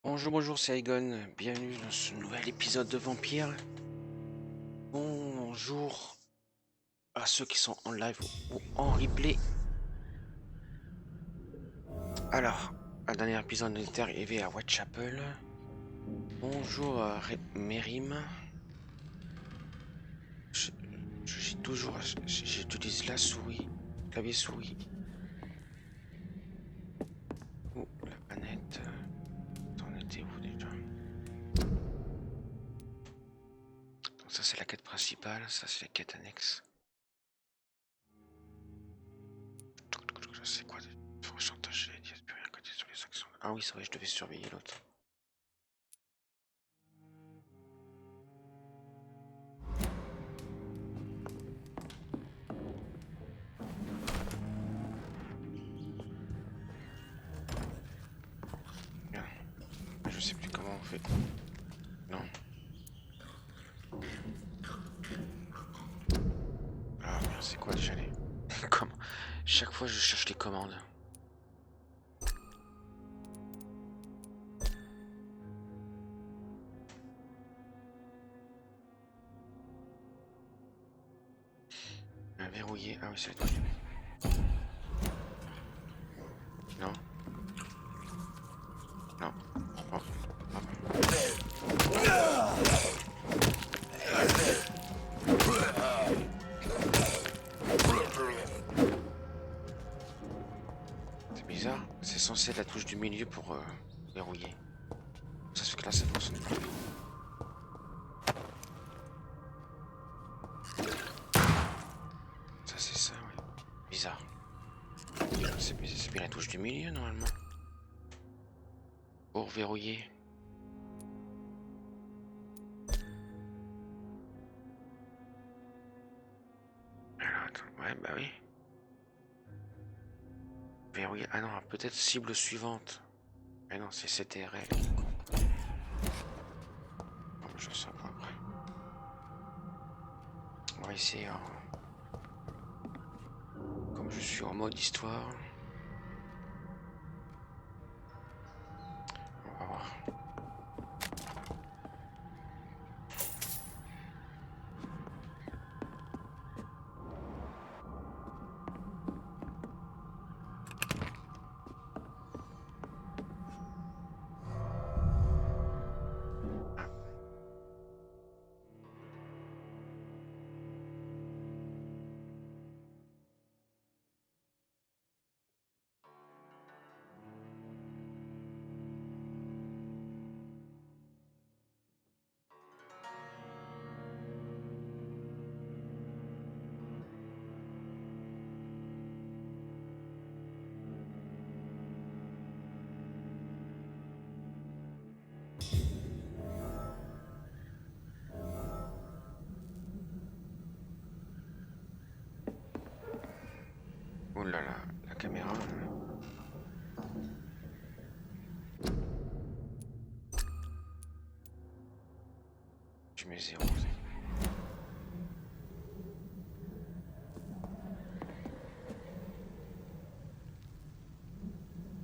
Bonjour, bonjour, c'est Aegon. Bienvenue dans ce nouvel épisode de Vampyr. Bonjour à ceux qui sont en live ou en replay. Alors, le dernier épisode, on est arrivé à Whitechapel. Bonjour à Mérim. J'utilise la souris, clavier souris. Ou la planète. On était où déjà? Donc ça, c'est la quête principale, ça, c'est la quête annexe. C'est quoi faut chantage, il n'y a plus rien côté sur les actions. Ah oui, c'est vrai, je devais surveiller l'autre. Bien. Je sais plus comment on fait. Non. Ah merde, c'est quoi déjà les... Comment... Chaque fois je cherche les commandes. Verrouiller. Ah oui, c'est le truc. Non. Non. Oh. C'est bizarre. C'est censé être la touche du milieu pour verrouiller. Ça se fait que là, ça fonctionne pas. Ça, c'est ça, ouais. Bizarre. C'est bien la touche du milieu, normalement. Pour verrouiller. Alors, attends. Ouais, bah oui. Verrouiller. Ah non, peut-être cible suivante. Mais non, c'est CTRL. Bon, je sais pas après. On va essayer. Comme je suis en mode histoire. On va voir. Oh là là, la caméra. Je mets 0.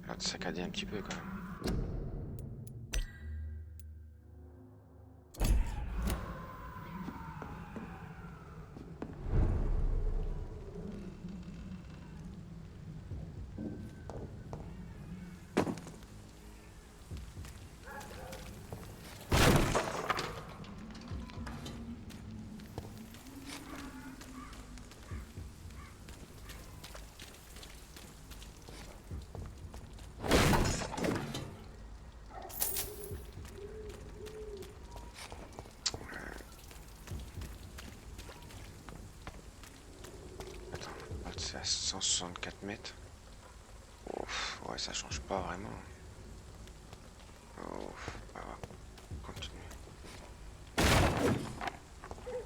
Là, de saccader un petit peu quand même. C'est à 164 mètres. Ouf, ouais, ça change pas vraiment. Ouf, on va continuer.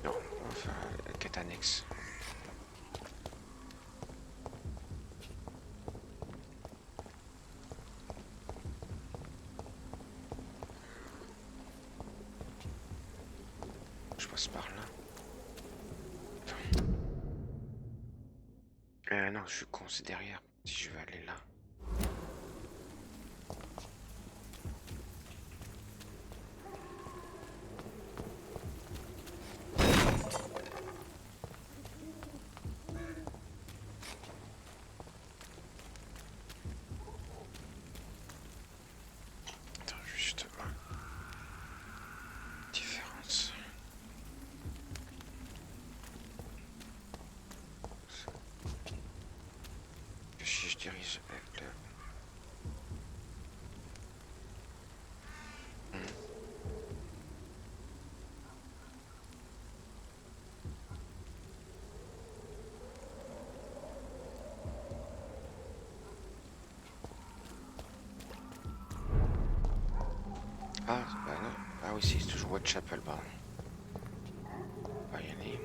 Non, on va faire la quête annexe. Je passe par là. Non, je suis con, c'est derrière. Si je veux aller là. Attends, juste différence. Si je dirige avec le... Ah, bah non. Ah oui, c'est toujours Whitechapel, pardon. On va y aller.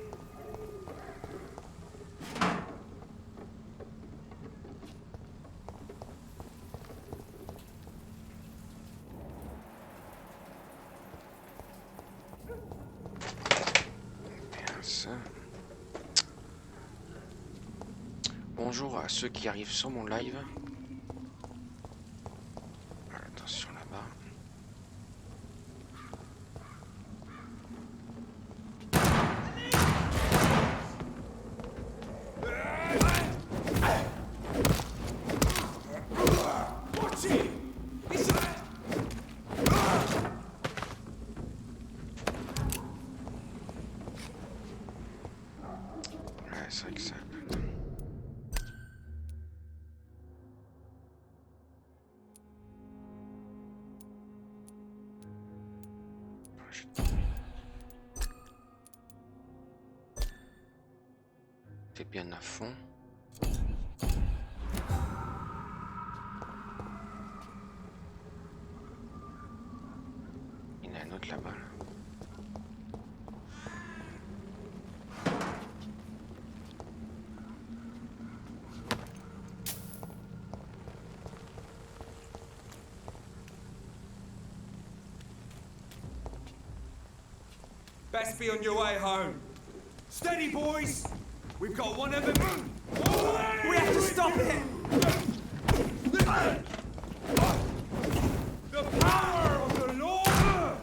Ça. Bonjour à ceux qui arrivent sur mon live. Attention là-bas. Ouais, c'est vrai que ça. T'es bien à fond. Il y en a un autre là-bas. Là. Best be on your way home. Steady, boys! We've got one of them. We have to stop it! The power of the Lord!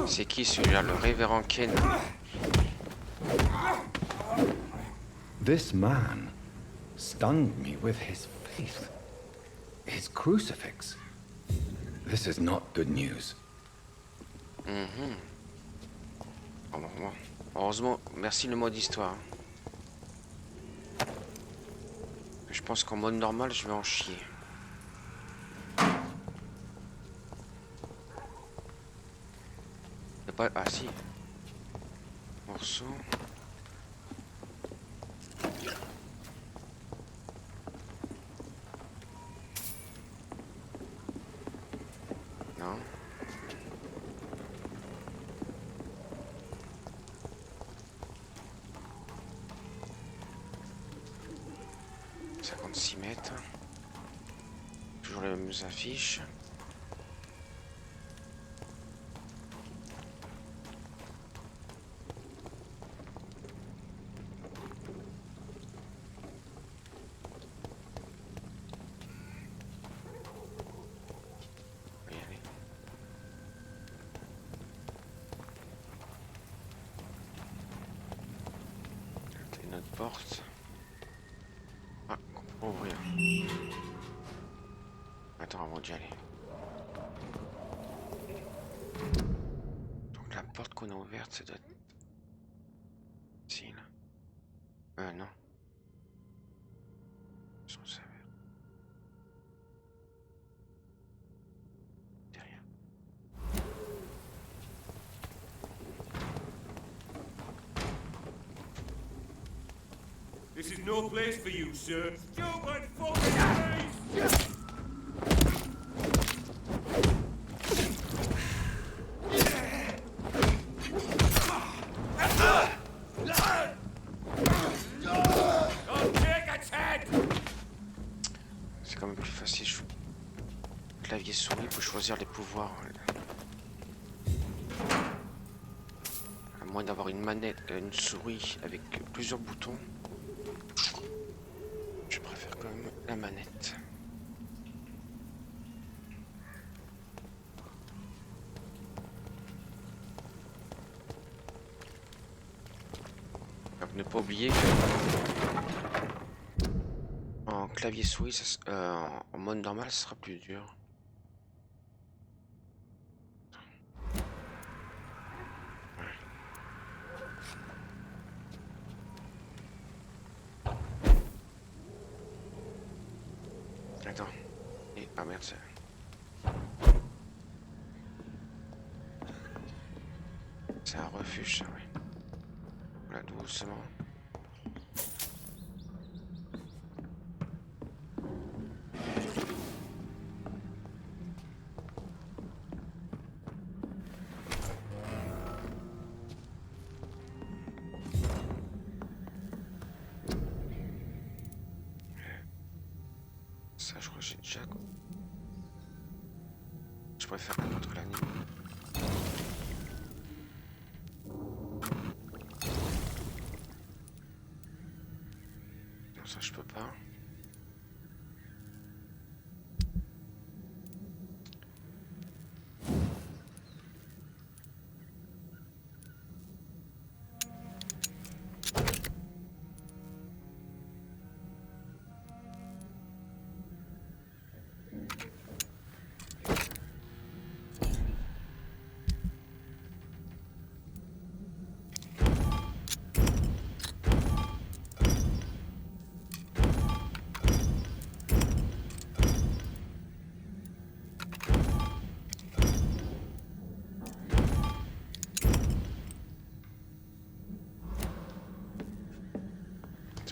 C'est qui celui-là, le révérend Ken? This man stunned me with his faith, his crucifix. This is not good news. Bon. Heureusement, merci le mode histoire. Je pense qu'en mode normal, je vais en chier. Y a pas... Ah si. Morceau. Non. Mètres. Toujours les mêmes affiches. On va y aller. C'est notre porte. Ah, on peut ouvrir. Attends, avant d'y aller. Donc la porte qu'on a ouverte, c'est de... Si, là. Non. Sans savoir. Derrière. This is no place for you, sir. Stupid fucking face! C'est quand même plus facile. Clavier souris pour choisir les pouvoirs. À moins d'avoir une manette, une souris avec plusieurs boutons. Je préfère quand même la manette. Donc ne pas oublier que en clavier souris, en mode normal, ça sera plus dur. Attends. Ah merde, ça. C'est un refuge, ça, oui. Voilà, doucement. déjà quoi. Je préfère contre l'anime. Non, ça je peux pas.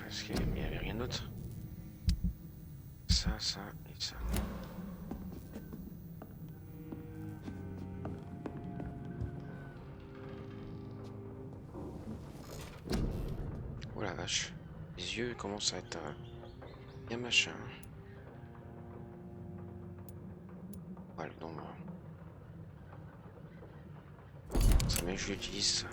Est-ce qu'il n'y avait rien d'autre? Ça et ça. Oh la vache. Les yeux commencent à être bien machin. Voilà, donc ça met je l'utilise.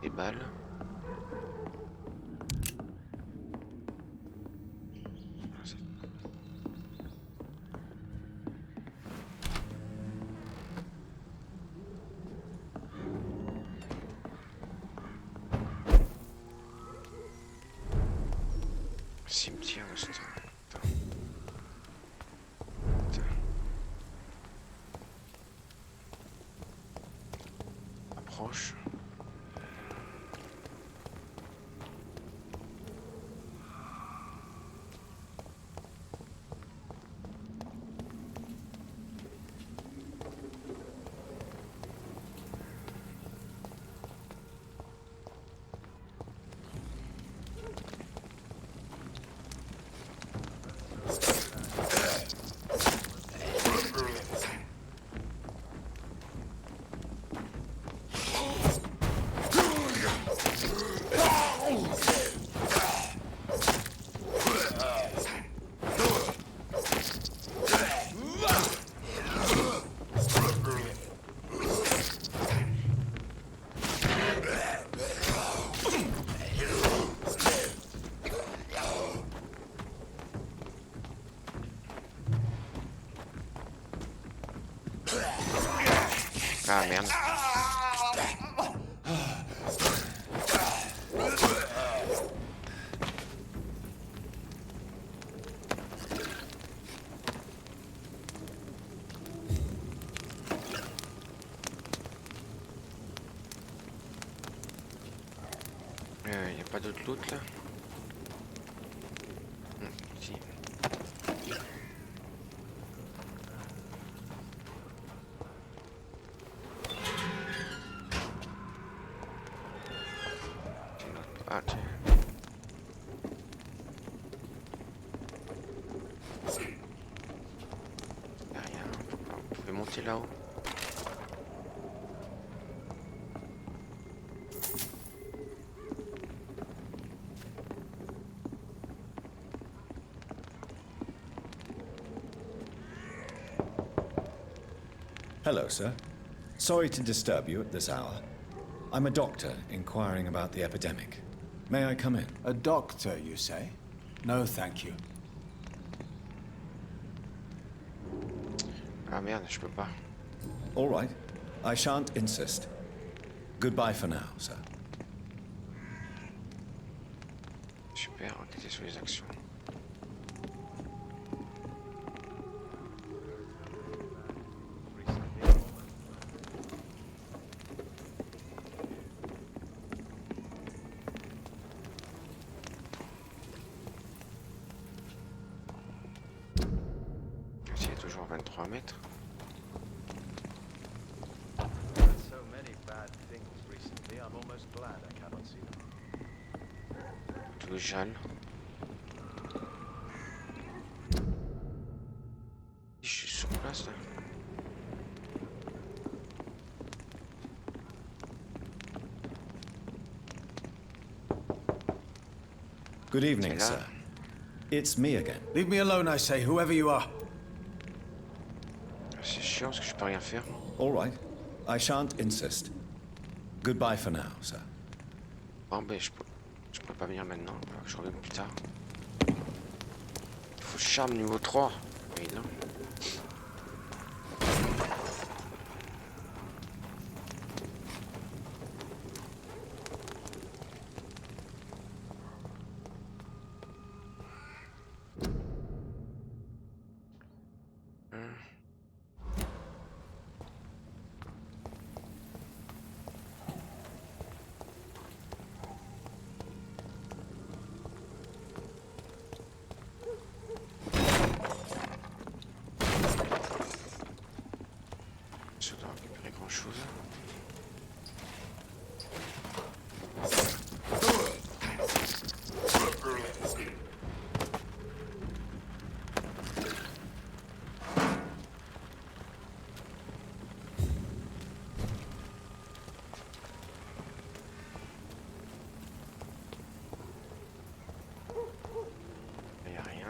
Des balles. Cimetière, c'est ça. Approche. Ah merde. Y a pas d'autre loot là? Si. Ah tiens. Y'a rien. Vous pouvez monter là-haut. Hello, sir. Sorry to disturb you at this hour. I'm a doctor inquiring about the epidemic. May I come in? A doctor, you say? No, thank you. Ah merde, je peux pas. All right. I shan't insist. Goodbye for now, sir. Super, enquêter sur les actions. C'est toujours 23 mètres. So many bad things recently, I'm almost glad I cannot see them. Tout Jeanne. Je suis sur place. passe là? Good evening, C'est là. sir. It's me again. Leave me alone, I say, whoever you are. C'est chiant parce que je peux rien faire. All right. I shan't insist. Goodbye for now, sir. Bon ben je peux pas venir maintenant, je reviens plus tard. Il faut charme niveau 3. Oui, non. Je dois récupérer grand chose. Il n'y a rien.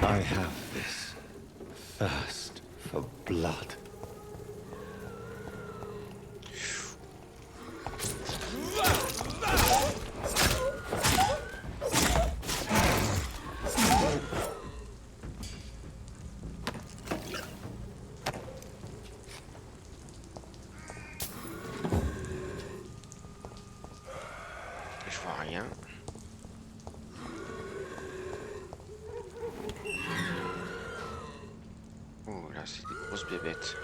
I have this thirst for blood. Je vois rien. Oh là c'est des grosses bébêtes.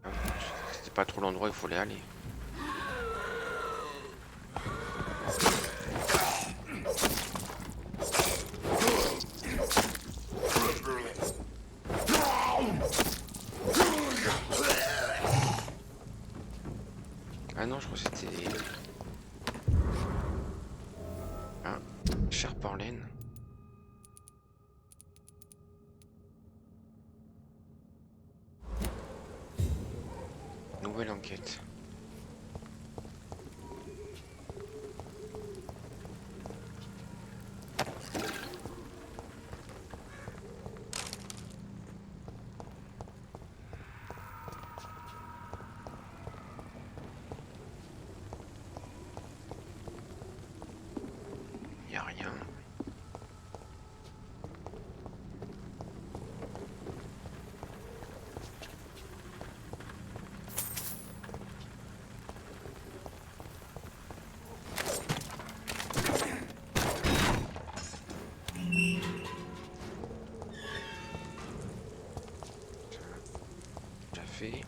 Ah, c'était pas trop l'endroit où il fallait aller. Ah non, je crois que c'était... Ah, charpe en laine. Nouvelle enquête. Y a rien. Déjà fait.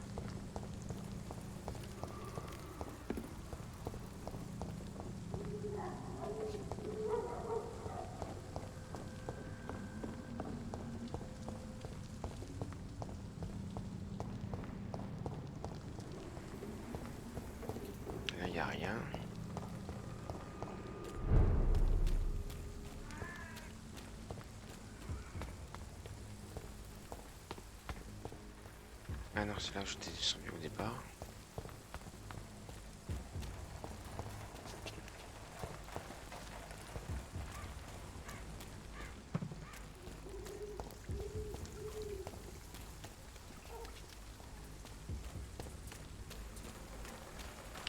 Là, y a rien. Ah non, c'est là où j'étais descendu au départ.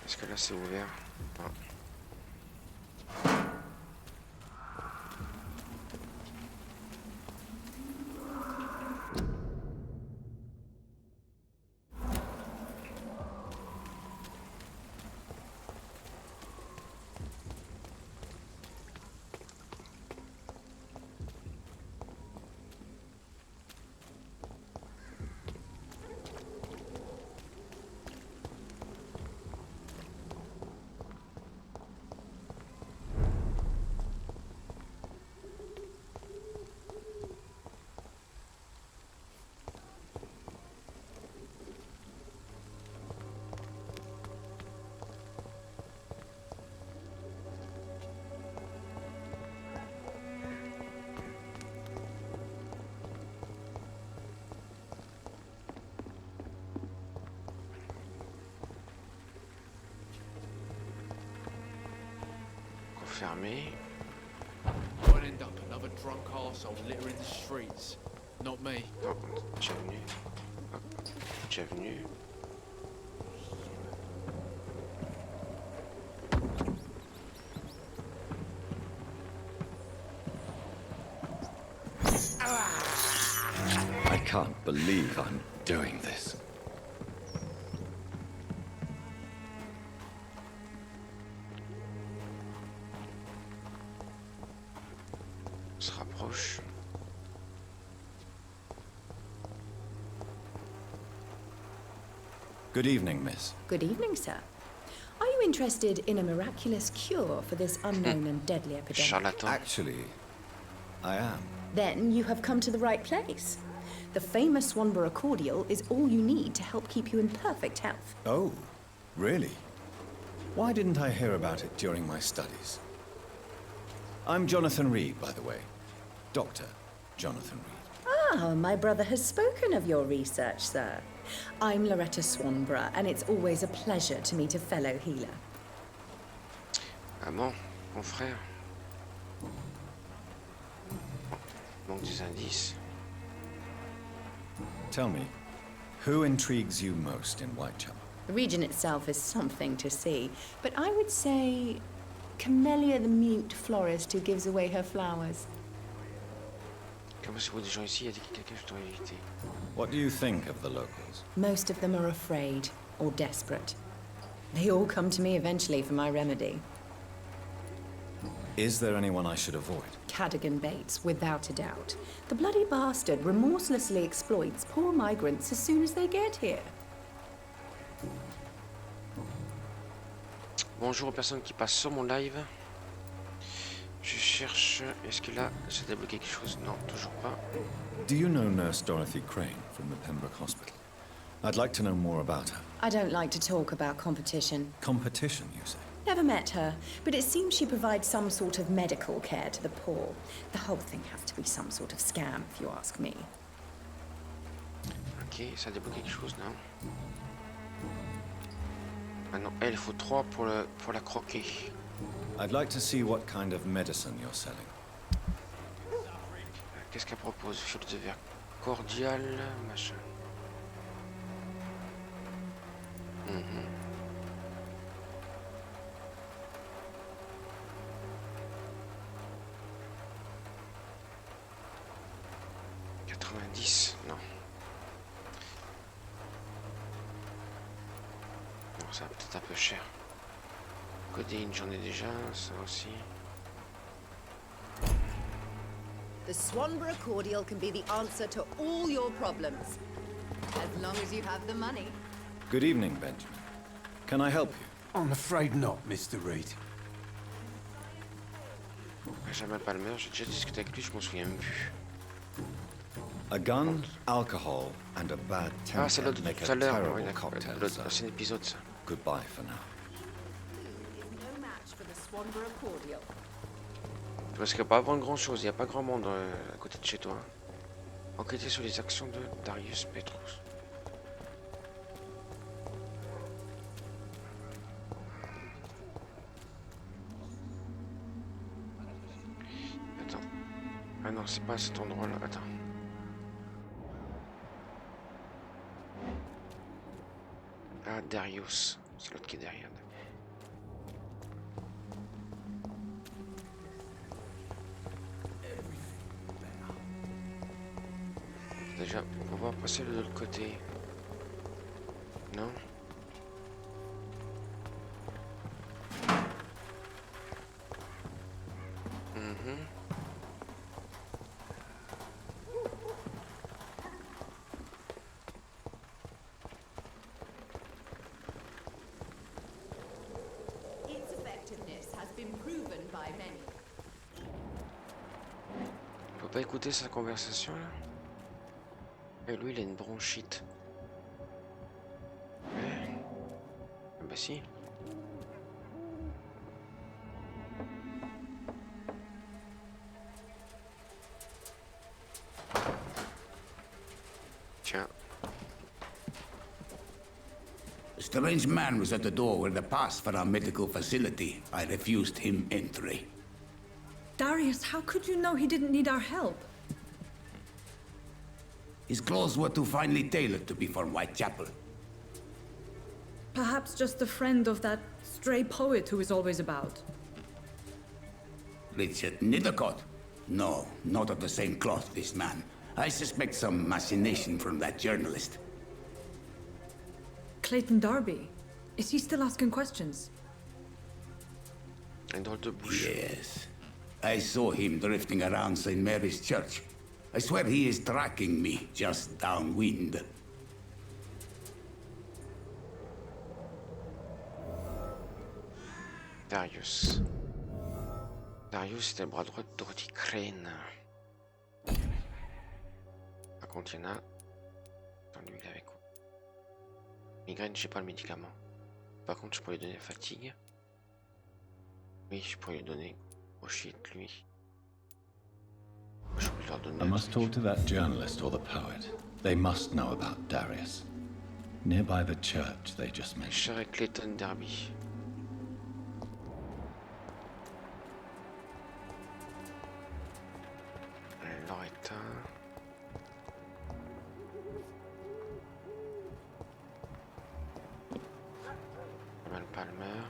Est-ce que là c'est ouvert? Non. fermé. Won't end up another drunk arsehole littering the streets. Not me. Non, déjà venu. Hop, déjà venu. I can't believe I'm doing this. On se rapproche. Good evening, miss. Good evening, sir. Are you interested in a miraculous cure for this unknown and deadly epidemic? Charlatan. Actually, I am. Then you have come to the right place. The famous Swanborough cordial is all you need to help keep you in perfect health. Oh, really? Why didn't I hear about it during my studies? I'm Jonathan Reed, by the way. Dr. Jonathan Reed. Ah, my brother has spoken of your research, sir. I'm Loretta Swanborough, and it's always a pleasure to meet a fellow healer. Ah bon, mon frère. Manque des indices. Tell me, who intrigues you most in Whitechapel? The region itself is something to see, but I would say Camellia the mute florist who gives away her flowers. Comme si vous des gens ici, il y a quelqu'un que je dois éviter. What do you think of the locals? Most of them are afraid or desperate. They all come to me eventually for my remedy. Is there anyone I should avoid? Cadogan Bates, without a doubt. The bloody bastard remorselessly exploits poor migrants as soon as they get here. Bonjour aux personnes qui passent sur mon live. Je cherche... Est-ce que là, j'ai débloqué quelque chose? Non, toujours pas. Do you know Nurse Dorothy Crane from the Pembroke Hospital? I'd like to know more about her. I don't like to talk about competition. Competition, you say? Never met her, but it seems she provides some sort of medical care to the poor. The whole thing has to be some sort of scam, if you ask me. Ok, ça a débloqué quelque chose, non? Ah non, elle, il faut 3 pour la croquer. I'd like to see what kind of medicine you're selling. Qu'est-ce qu'elle propose? Fiole de verre cordial, machin. Mhm. Non. Non, ça va peut-être un peu cher. Codéine, j'en ai déjà, ça aussi. The Swanborough cordial can be the answer to all your problems. As long as you have the money. Good evening, Benjamin. Can I help you? I'm afraid not, Mr. Reed. Jamais Palmer, j'ai déjà discuté avec lui, je m'en souviens même plus. A gun, alcohol, and a bad Ah, c'est temper l'autre de make tout a à l'heure. terrible Oui, d'accord. cocktail, L'autre, sir. c'est un épisode, ça. Goodbye for now. Is no match for the Swanborough cordial. Parce qu'il n'y a pas vraiment grand chose, il n'y a pas grand monde à côté de chez toi. Enquêter sur les actions de Darius Petrus. Attends. Ah non, c'est pas à cet endroit-là. Attends. Ah, Darius. C'est l'autre qui est derrière. Déjà, on va voir passer de l'autre côté. Non? Mhm. Its effectiveness has been proven by many. On peut pas écouter sa conversation là? Et lui il a une bronchite. Ouais. Ah bah si. Tiens. A strange man was at the door with a pass for our medical facility. I refused him entry. Darius, how could you know he didn't need our help? His clothes were too finely tailored to be from Whitechapel. Perhaps just a friend of that stray poet who is always about. Richard Nethercott? No, not of the same cloth, this man. I suspect some machination from that journalist. Clayton Darby. Is he still asking questions? Un drôle de bouche. Yes. I saw him drifting around St. Mary's Church. I swear he is tracking me, just downwind. Darius. Darius était le bras droit de Dorothy Crane. Par contre, il y en a. Attends, lui, il est avec quoi? Migraine, j'ai pas le médicament. Par contre, je pourrais lui donner fatigue. Oui, je pourrais lui donner. Oh shit, lui. Je peux leur donner. I must talk to that journalist or the poet. They must know about Darius. Nearby the church they just mentioned. Cher Clayton Derby. Loretta. Palmer.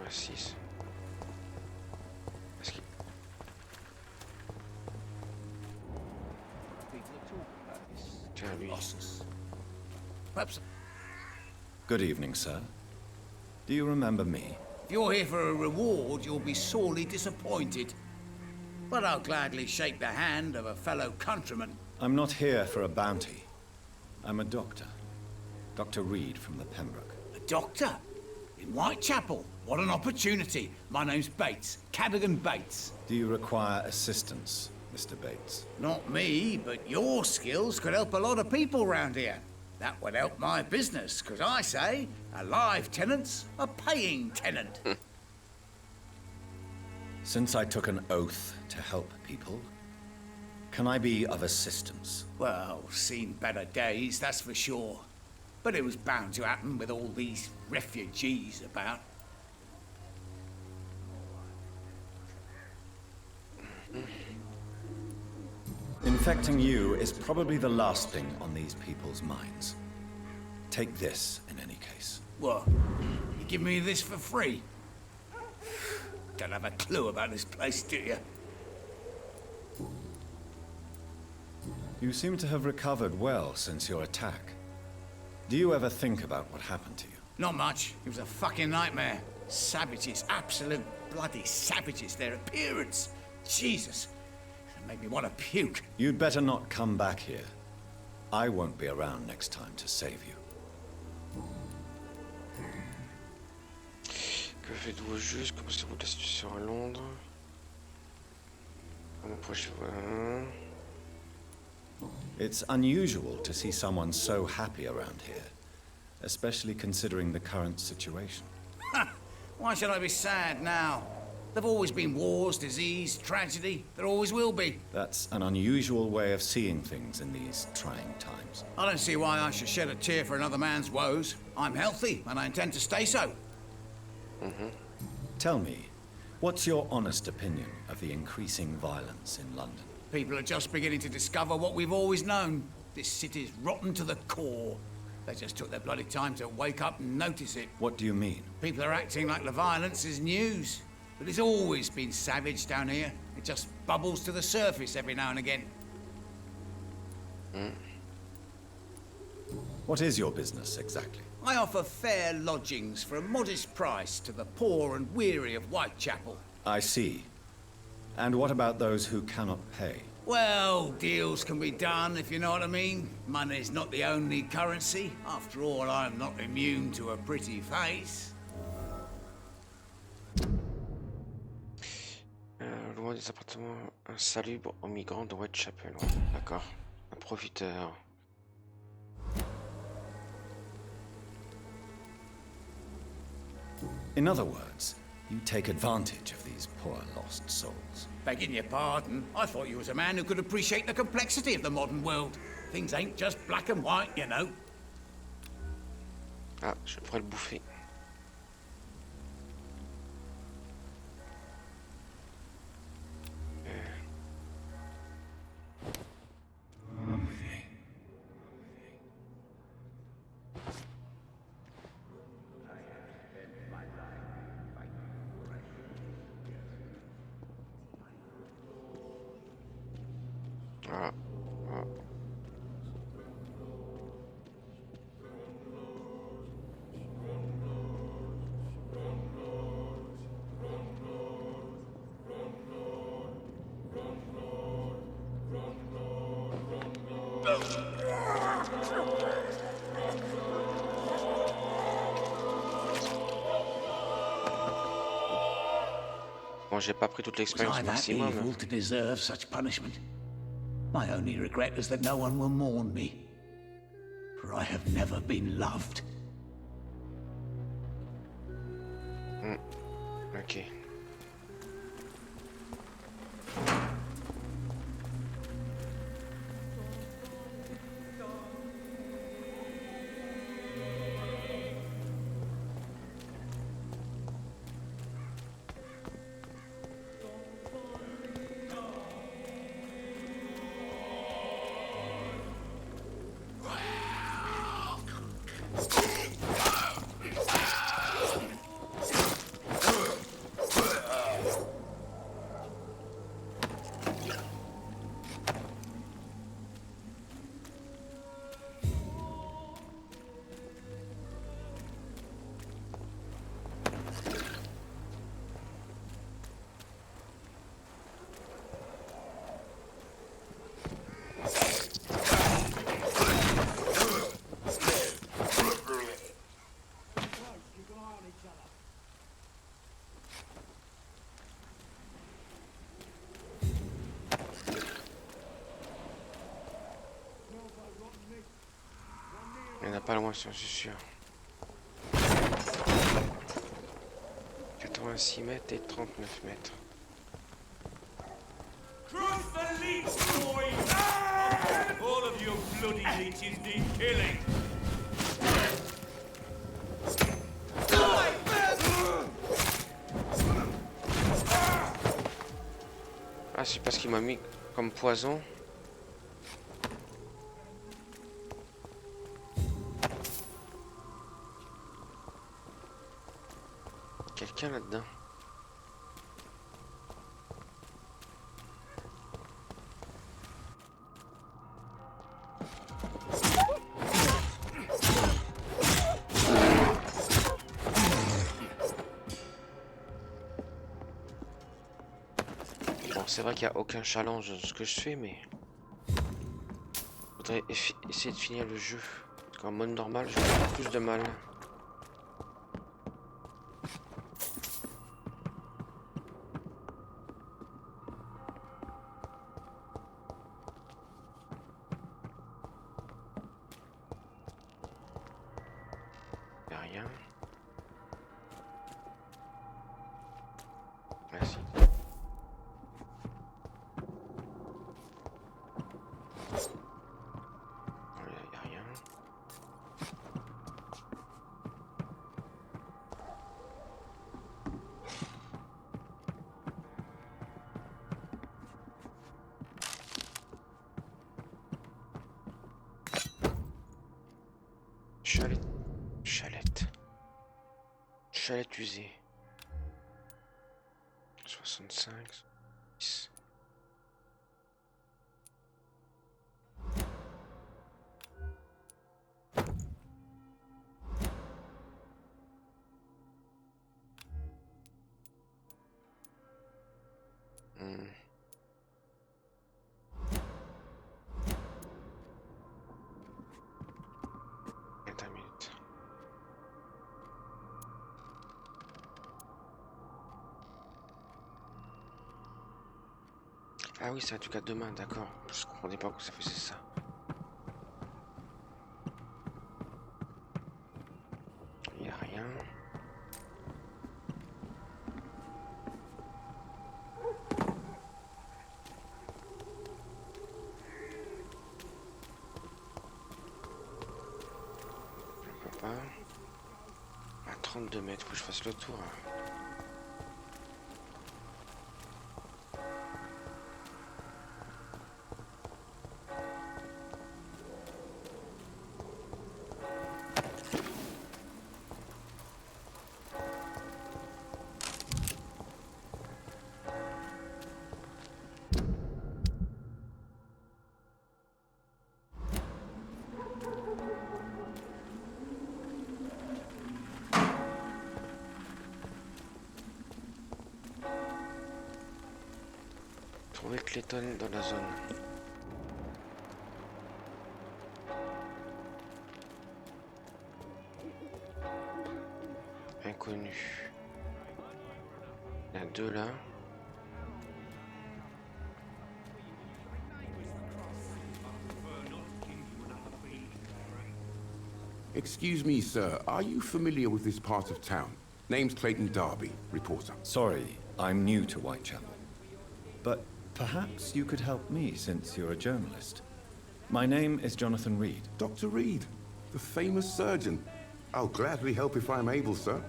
86. Est-ce qu'il... Tiens, lui. Perhaps Good evening, sir. Do you remember me? if you're here for a reward, you'll be sorely disappointed. But I'll gladly shake the hand of a fellow countryman. I'm not here for a bounty. I'm a doctor. Dr. Reed from the Pembroke. A doctor? In Whitechapel? What an opportunity. My name's Bates. Cadogan Bates. Do you require assistance, Mr. Bates? Not me, but your skills could help a lot of people round here. That would help my business, because I say, a live tenant's a paying tenant. Since I took an oath to help people, can I be of assistance? Well, seen better days, that's for sure. But it was bound to happen with all these refugees about. Infecting you is probably the last thing on these people's minds. Take this, in any case. What? You give me this for free? Don't have a clue about this place, do you? You seem to have recovered well since your attack. Do you ever think about what happened to you? Not much. It was a fucking nightmare. Savages, absolute bloody savages. Their appearance. Jesus. It made me want to puke. You'd better not come back here. I won't be around next time to save you. Que faites-vous au juste? Comment se roule la situation à Londres? Comment puis-je... It's unusual to see someone so happy around here, especially considering the current situation. Why should I be sad now? There've always been wars, disease, tragedy. There always will be. That's an unusual way of seeing things in these trying times. I don't see why I should shed a tear for another man's woes. I'm healthy, and I intend to stay so. Tell me, what's your honest opinion of the increasing violence in London? People are just beginning to discover what we've always known. This city's rotten to the core. They just took their bloody time to wake up and notice it. What do you mean? People are acting like the violence is news. But it's always been savage down here. It just bubbles to the surface every now and again. What is your business exactly? I offer fair lodgings for a modest price to the poor and weary of Whitechapel. I see. And what about those who cannot pay? Well, deals can be done, if you know what I mean. Money's not the only currency. After all, I'm not immune to a pretty face. Loin des appartements insalubres aux migrants de Whitechapel. D'accord. Un profiteur. In other words, you take advantage of these poor lost souls. Begging your pardon, I thought you was a man who could appreciate the complexity of the modern world. Things ain't just black and white, you know. Ah, je pourrais le bouffer. Voilà. Voilà. Bon, j'ai pas pris toute Was l'expérience I that maximum. evil to deserve such punishment? My only regret is that no one will mourn me, for I have never been loved. Ok. Il n'y en a pas loin, j'en suis sûr. 86 mètres et 39 mètres. Cross the leech, boys! All of you bloody leeches need killing! Ah, c'est parce qu'il m'a mis comme poison. Quelqu'un là-dedans. Bon, c'est vrai qu'il n'y a aucun challenge dans ce que je fais, mais faudrait essayer de finir le jeu. Parce qu'en mode normal, je vais avoir plus de mal. Y'a rien. Merci. Y'a rien. Chalette usée. 65. 10. Ah oui, c'est un truc à deux mains, d'accord. Je comprenais pas que ça faisait ça. Il n'y a rien. Je peux pas. À 32 mètres, faut que je fasse le tour. Trouver Clayton dans la zone. Inconnu. Il y en a deux là. Excuse me, sir. Are you familiar with this part of town? Name's Clayton Darby, reporter. Sorry, I'm new to Whitechapel. But perhaps you could help me since you're a journalist. My name is Jonathan Reed. Dr. Reed, the famous surgeon. I'll gladly help if I'm able, sir.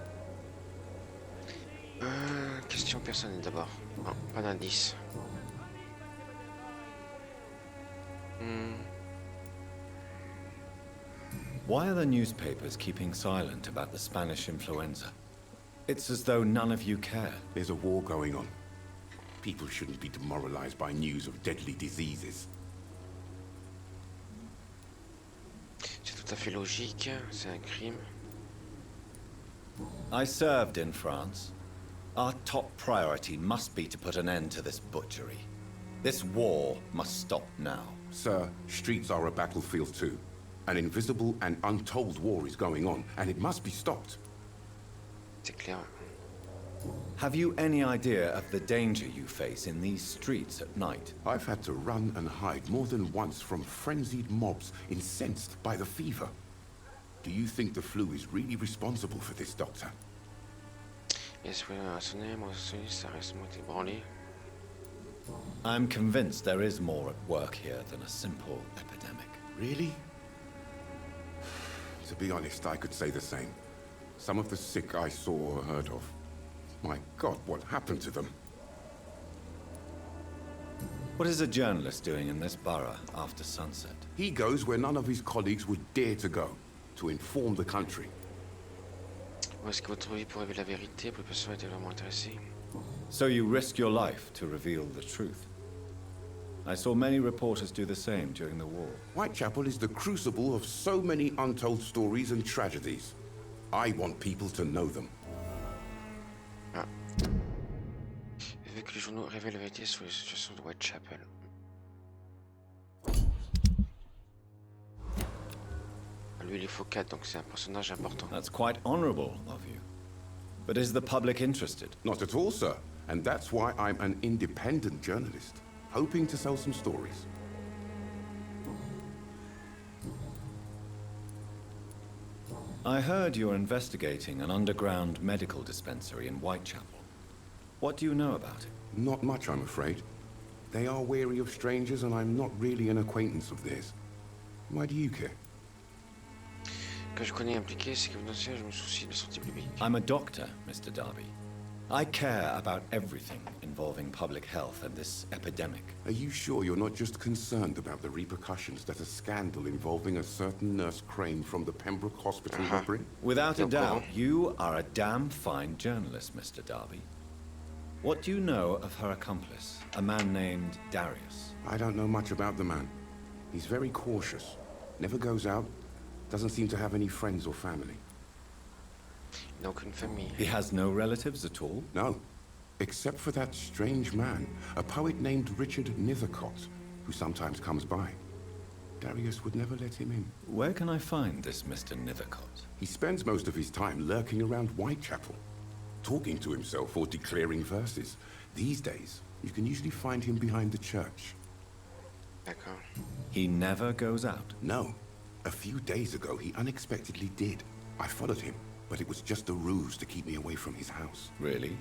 Question personnelle d'abord. Non, pas d'indice. Why are the newspapers keeping silent about the Spanish influenza? It's as though none of you care. There's a war going on. People shouldn't be demoralized by news of deadly diseases. C'est tout à fait logique, c'est un crime. I served in France. Our top priority must be to put an end to this butchery. This war must stop now. Sir, streets are a battlefield too. An invisible and untold war is going on, and it must be stopped. C'est clair. Have you any idea of the danger you face in these streets at night? I've had to run and hide more than once from frenzied mobs incensed by the fever. Do you think the flu is really responsible for this, Doctor? Yes, oui, sonner, moi, ça reste moi ébranlé. I'm convinced there is more at work here than a simple epidemic. Really? To be honest, I could say the same. Some of the sick I saw or heard of. My God, what happened to them? What is a journalist doing in this borough after sunset? He goes where none of his colleagues would dare to go, to inform the country. Où est-ce que votre vie pour révéler la vérité pour les personnes étaient vraiment intéressées? So you risk your life to reveal the truth. I saw many reporters do the same during the war. Whitechapel is the crucible of so many untold stories and tragedies. I want people to know them. Ah. Vu que les journaux révèlent la vérité sur les situations de Whitechapel. Lui, il est focale, donc c'est un personnage important. That's quite honorable of you. But is the public interested? Not at all, sir. And that's why I'm an independent journalist, hoping to sell some stories. I heard you're investigating an underground medical dispensary in Whitechapel. What do you know about it? Not much, I'm afraid. They are wary of strangers, and I'm not really an acquaintance of theirs. Why do you care? Que je connais impliqué, c'est que je me soucie de la santé publique. I'm a doctor, Mr. Darby. I care about everything involving public health and this epidemic. Are you sure you're not just concerned about the repercussions that a scandal involving a certain nurse Crane from the Pembroke Hospital will bring? Without a doubt, you are a damn fine journalist, Mr. Darby. What do you know of her accomplice, a man named Darius? I don't know much about the man. He's very cautious, never goes out, doesn't seem to have any friends or family. Il n'a aucune famille. He has no relatives at all? No, except for that strange man, a poet named Richard Nethercott, who sometimes comes by. Darius would never let him in. Where can I find this Mr. Nethercott? He spends most of his time lurking around Whitechapel, talking to himself or declaring verses. These days, you can usually find him behind the church. D'accord. He never goes out? No. A few days ago, he unexpectedly did. I followed him, but it was just a ruse to keep me away from his house. Really?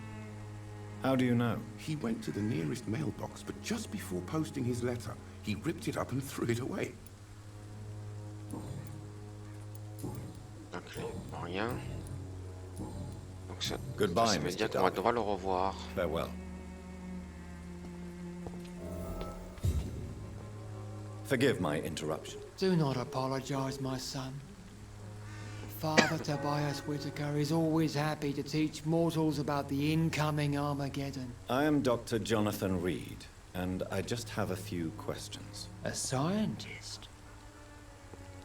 How do you know? He went to the nearest mailbox, but just before posting his letter, he ripped it up and threw it away. Ok, rien. Donc ça, Goodbye, ça veut Mr. dire qu'on va Darby. devoir le revoir. Farewell. Forgive my interruption. Do not apologize, my son. Father Tobias Whitaker is always happy to teach mortals about the incoming Armageddon. I am Dr. Jonathan Reed, and I just have a few questions. A scientist?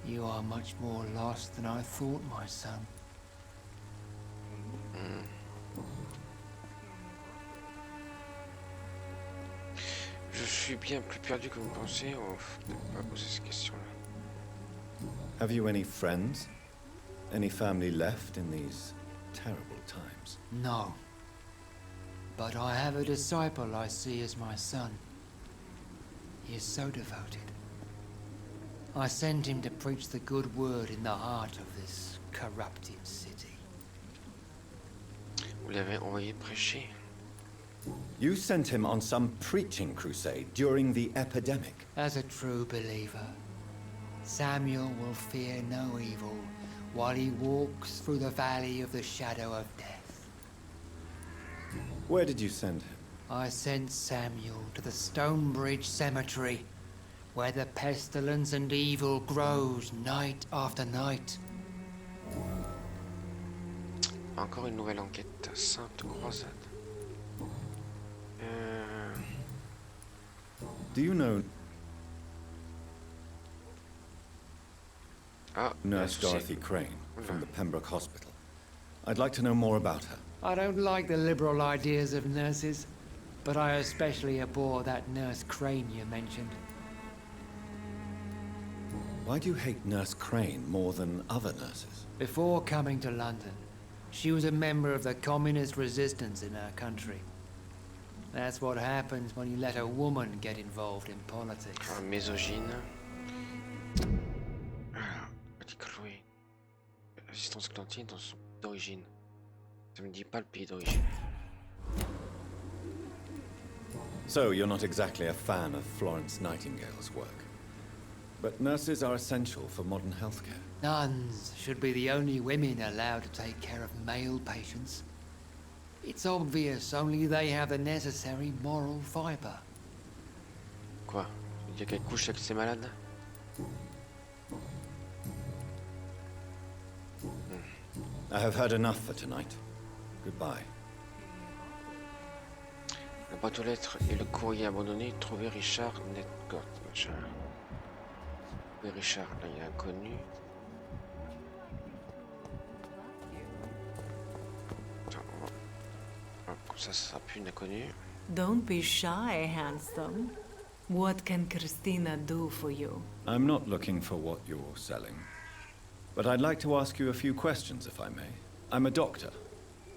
You are much more lost than I thought, my son. Je suis bien plus perdu que vous pensez. On ne peut pas poser ces questions-là. Have you any friends? Any family left in these terrible times? No. But I have a disciple I see as my son. He is so devoted. I sent him to preach the good word in the heart of this corrupted city. Vous l'avez envoyé prêcher. You sent him on some preaching crusade during the epidemic. As a true believer, Samuel will fear no evil while he walks through the valley of the shadow of death. Where did you send him? I sent Samuel to the Stonebridge Cemetery, where the pestilence and evil grows night after night. Encore une nouvelle enquête. Sainte Croisade. Do you know Nurse Dorothy Crane from the Pembroke Hospital? I'd like to know more about her. I don't like the liberal ideas of nurses, but I especially abhor that Nurse Crane you mentioned. Why do you hate Nurse Crane more than other nurses? Before coming to London, she was a member of the communist resistance in her country. That's what happens when you let a woman get involved in politics. Misogyne. Petit Chloé. Assistance clientèle dans son pays d'origine. Ça me dit pas le pays d'origine. So, you're not exactly a fan of Florence Nightingale's work. But nurses are essential for modern healthcare. Nuns should be the only women allowed to take care of male patients. It's obvious only they have the necessary moral fiber. Quoi? Il y a qu'elle couche avec ses malades? I have heard enough for tonight. Goodbye. La boîte aux lettres et le courrier abandonné. Trouver Richard Netcott. Machin. Trouver Richard, là il est inconnu. Comme ça sera plus une inconnue. Don't be shy, handsome. What can Christina do for you? I'm not looking for what you're selling. But I'd like to ask you a few questions, if I may. I'm a doctor.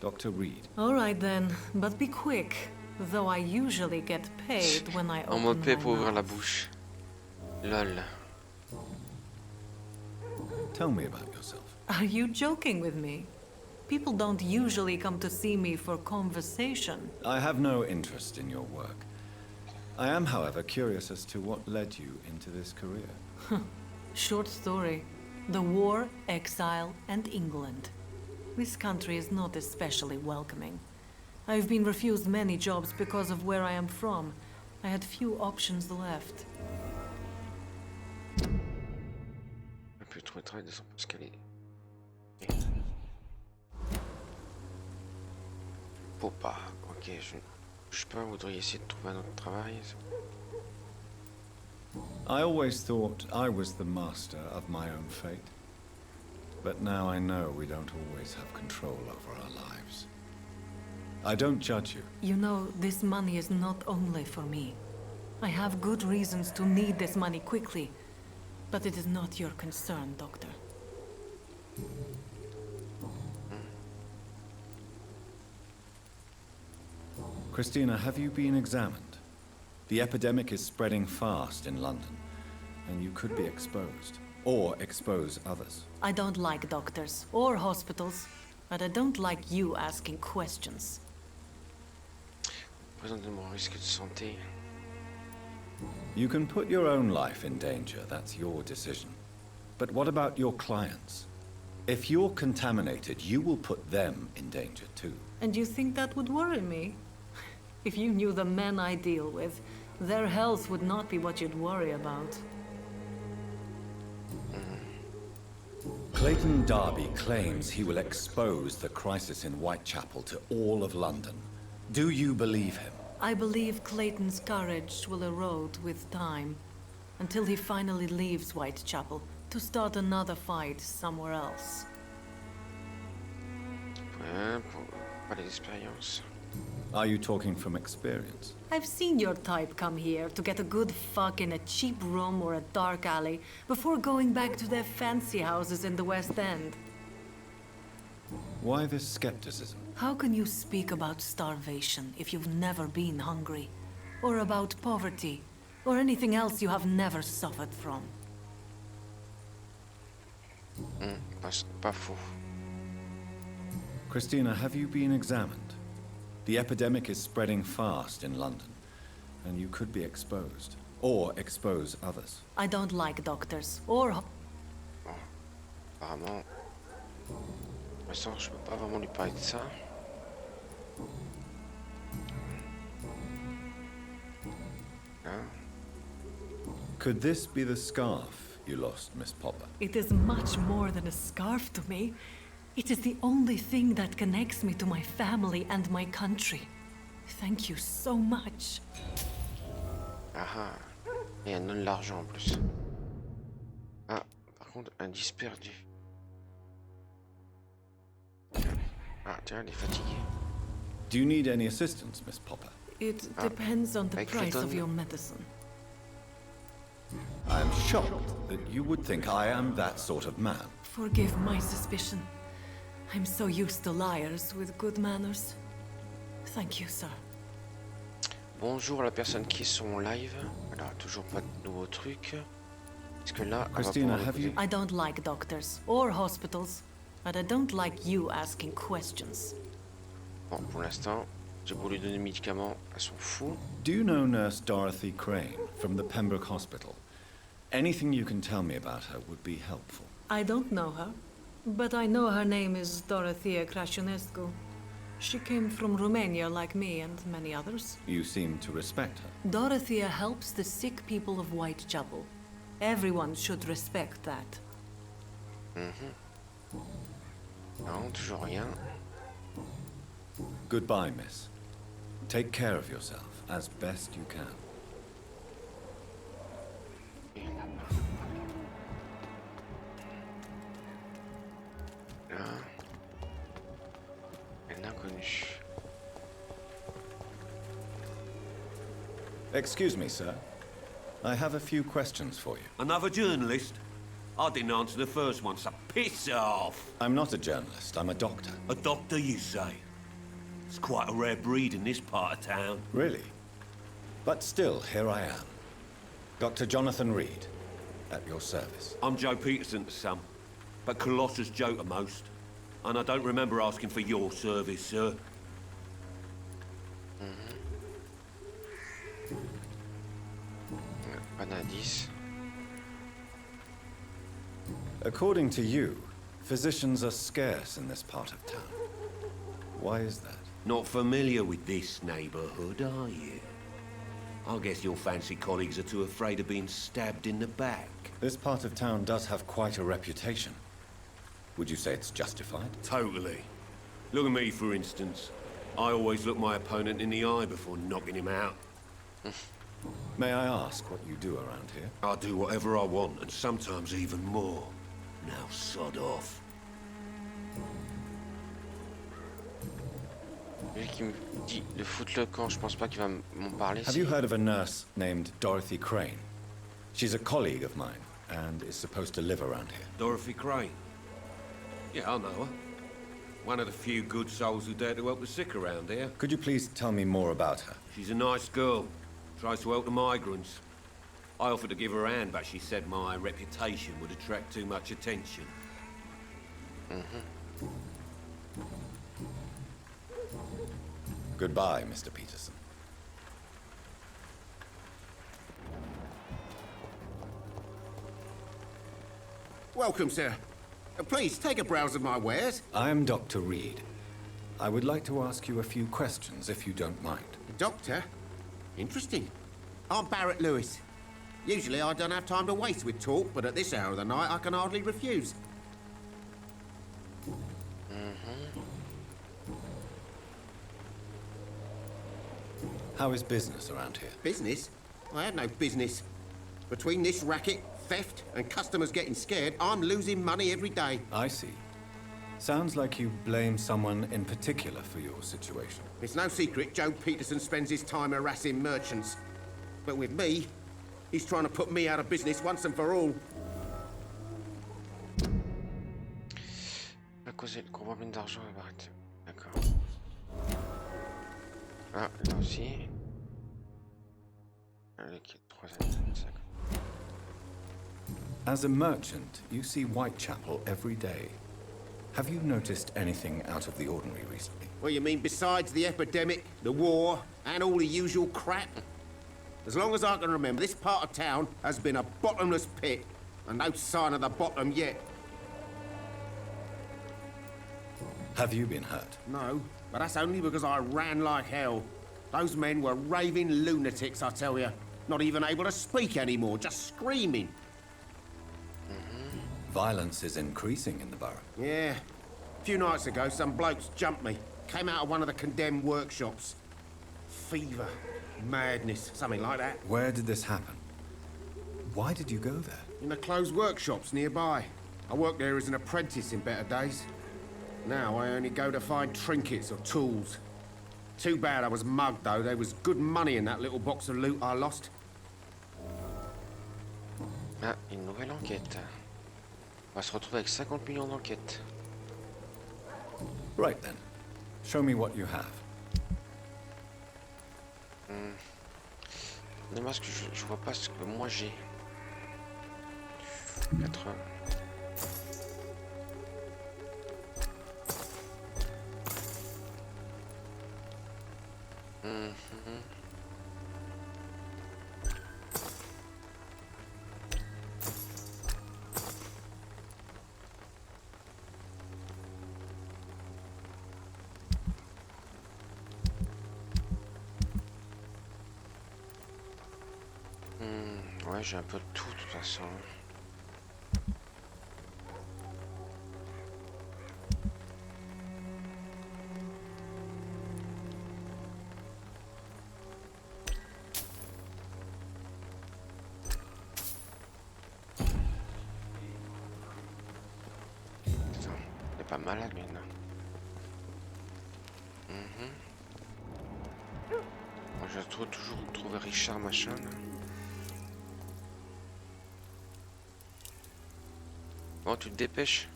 Dr. Reed. All right then, but be quick. Though I usually get paid when I On me open paie my pour ouvrir la mouth. bouche. Lol. Tell me about yourself. Are you joking with me? People don't usually come to see me for conversation. I have no interest in your work. I am, however, curious as to what led you into this career. Short story. The war, exile, and England. This country is not especially welcoming. I've been refused many jobs because of where I am from. I had few options left. On peut trouver travail de son poste qu'elle est. Popa. Ok, je sais pas, vous devriez essayer de trouver un autre travail. I always thought I was the master of my own fate. But now I know we don't always have control over our lives. I don't judge you. You know, this money is not only for me. I have good reasons to need this money quickly. But it is not your concern, Doctor. Christina, have you been examined? The epidemic is spreading fast in London, and you could be exposed, or expose others. I don't like doctors or hospitals, but I don't like you asking questions. Présente de mon risque de santé. You can put your own life in danger, that's your decision. But what about your clients? If you're contaminated, you will put them in danger too. And you think that would worry me? If you knew the men I deal with, their health would not be what you'd worry about. Clayton Darby claims he will expose the crisis in Whitechapel to all of London. Do you believe him? I believe Clayton's courage will erode with time, until he finally leaves Whitechapel to start another fight somewhere else. Ouais, pour pas l'expérience. Are you talking from experience? I've seen your type come here to get a good fuck in a cheap room or a dark alley before going back to their fancy houses in the West End. Why this skepticism? How can you speak about starvation if you've never been hungry? Or about poverty? Or anything else you have never suffered from? Pas faux. Christina, have you been examined? The epidemic is spreading fast in London, and you could be exposed, or expose others. I don't like doctors, or... Bon, apparemment... Pour l'instant, je peux pas vraiment lui parler de ça. Hein? Could this be the scarf you lost, Miss Popper? It is much more than a scarf to me. It is the only thing that connects me to my family and my country. Thank you so much. Ah, et elle donne l'argent en plus. Ah, par contre, indice perdu. Ah, tiens, elle est fatiguée. Do you need any assistance, Miss Popper? It depends on the price of your medicine. I am shocked that you would think I am that sort of man. Forgive my suspicion. I'm so used to liars with good manners. Thank you, sir. Bonjour à la personne qui est sur mon live. Alors, toujours pas de nouveaux trucs. Est-ce que là, Christina, have you... I don't like doctors or hospitals, but I don't like you asking questions. Bon, pour l'instant, j'ai beau lui donner des médicaments, elles sont fous. Do you know Nurse Dorothy Crane from the Pembroke Hospital? Anything you can tell me about her would be helpful. I don't know her, but I know her name is Dorothea Crăciunescu. She came from Romania like me and many others. You seem to respect her. Dorothea helps the sick people of Whitechapel. Everyone should respect that. Non, toujours rien. Goodbye, miss. Take care of yourself as best you can. Là. Un inconnu. Excuse me, sir. I have a few questions for you. Another journalist? I didn't answer the first one, so piss off! I'm not a journalist, I'm a doctor. A doctor, you say? It's quite a rare breed in this part of town. Really? But still, here I am. Dr. Jonathan Reed, at your service. I'm Joe Peterson to some, but Colossus Joe to most. And I don't remember asking for your service, sir. Pas d'indice. According to you, physicians are scarce in this part of town. Why is that? Not familiar with this neighborhood, are you? I guess your fancy colleagues are too afraid of being stabbed in the back. This part of town does have quite a reputation. Would you say it's justified? Totally. Look at me, for instance. I always look my opponent in the eye before knocking him out. May I ask what you do around here? I do whatever I want, and sometimes even more. Now sod off. Lui qui me dit de foutre le camp, je pense pas qu'il va m'en parler. Have you heard of a nurse named Dorothy Crane? She's a colleague of mine, and is supposed to live around here. Dorothy Crane? Yeah, I know her. One of the few good souls who dare to help the sick around here. Could you please tell me more about her? She's a nice girl. Tries to help the migrants. I offered to give her a hand, but she said my reputation would attract too much attention. Goodbye, Mr. Peterson. Welcome, sir. Please, take a browse of my wares. I am Dr. Reed. I would like to ask you a few questions, if you don't mind. Doctor? Interesting. I'm Barrett Lewis. Usually I don't have time to waste with talk, but at this hour of the night I can hardly refuse. How is business around here? Business? I have no business. Between this racket, theft, and customers getting scared, I'm losing money every day. I see. Sounds like you blame someone in particular for your situation. It's no secret Joe Peterson spends his time harassing merchants. But with me, he's trying to put me out of business once and for all. À causer le gros problème d'argent à Barrett. D'accord. Ah, là aussi. Avec 3 années. As a merchant, you see Whitechapel every day. Have you noticed anything out of the ordinary recently? What you mean besides the epidemic, the war, and all the usual crap? As long as I can remember, this part of town has been a bottomless pit, and no sign of the bottom yet. Have you been hurt? No, but that's only because I ran like hell. Those men were raving lunatics, I tell you. Not even able to speak anymore, just screaming. Violence is increasing in the borough. Yeah. A few nights ago, some blokes jumped me. Came out of one of the condemned workshops. Fever, madness, something like that. Where did this happen? Why did you go there? In the closed workshops nearby. I worked there as an apprentice in better days. Now I only go to find trinkets or tools. Too bad I was mugged, though. There was good money in that little box of loot I lost. Ah, une nouvelle enquête. On va se retrouver avec 50 millions d'enquêtes. Right then. Show me what you have. Dommage que je vois pas ce que moi j'ai. 80. Ouais, j'ai un peu de tout de toute façon. Putain, il est pas malade maintenant. Moi, je dois toujours trouver Richard machin là. Bon, tu te dépêches.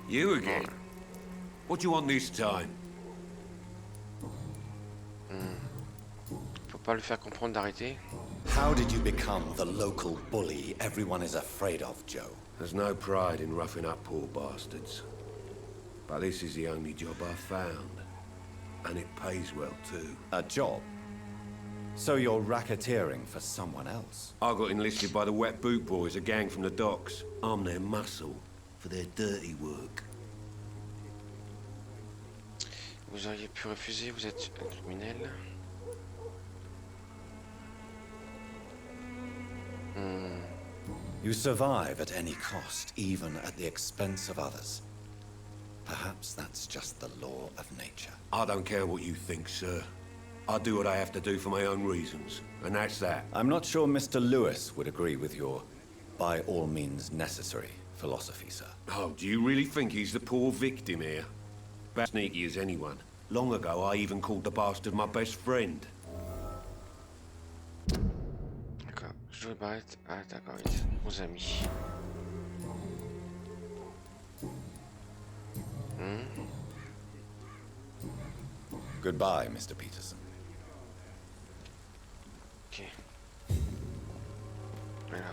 You again? What do you want this time? Faut pas le faire comprendre d'arrêter. How did you become the local bully everyone is afraid of, Joe? There's no pride in roughing up poor bastards. But this is the only job I've found. And it pays well, too. A job? So you're racketeering for someone else? I got enlisted by the Wet Boot Boys, a gang from the docks. I'm their muscle for their dirty work. Vous auriez pu refuser, vous êtes un criminel. You survive at any cost, even at the expense of others. Perhaps that's just the law of nature. I don't care what you think, sir. I do what I have to do for my own reasons, and that's that. I'm not sure Mr. Lewis would agree with your by all means necessary philosophy, sir. Oh, do you really think he's the poor victim here? About sneaky as anyone. Long ago, I even called the bastard my best friend. D'accord, je vais Barrett. Ah, d'accord, bons amis. Goodbye, Mr. Peterson. Ok. Voilà.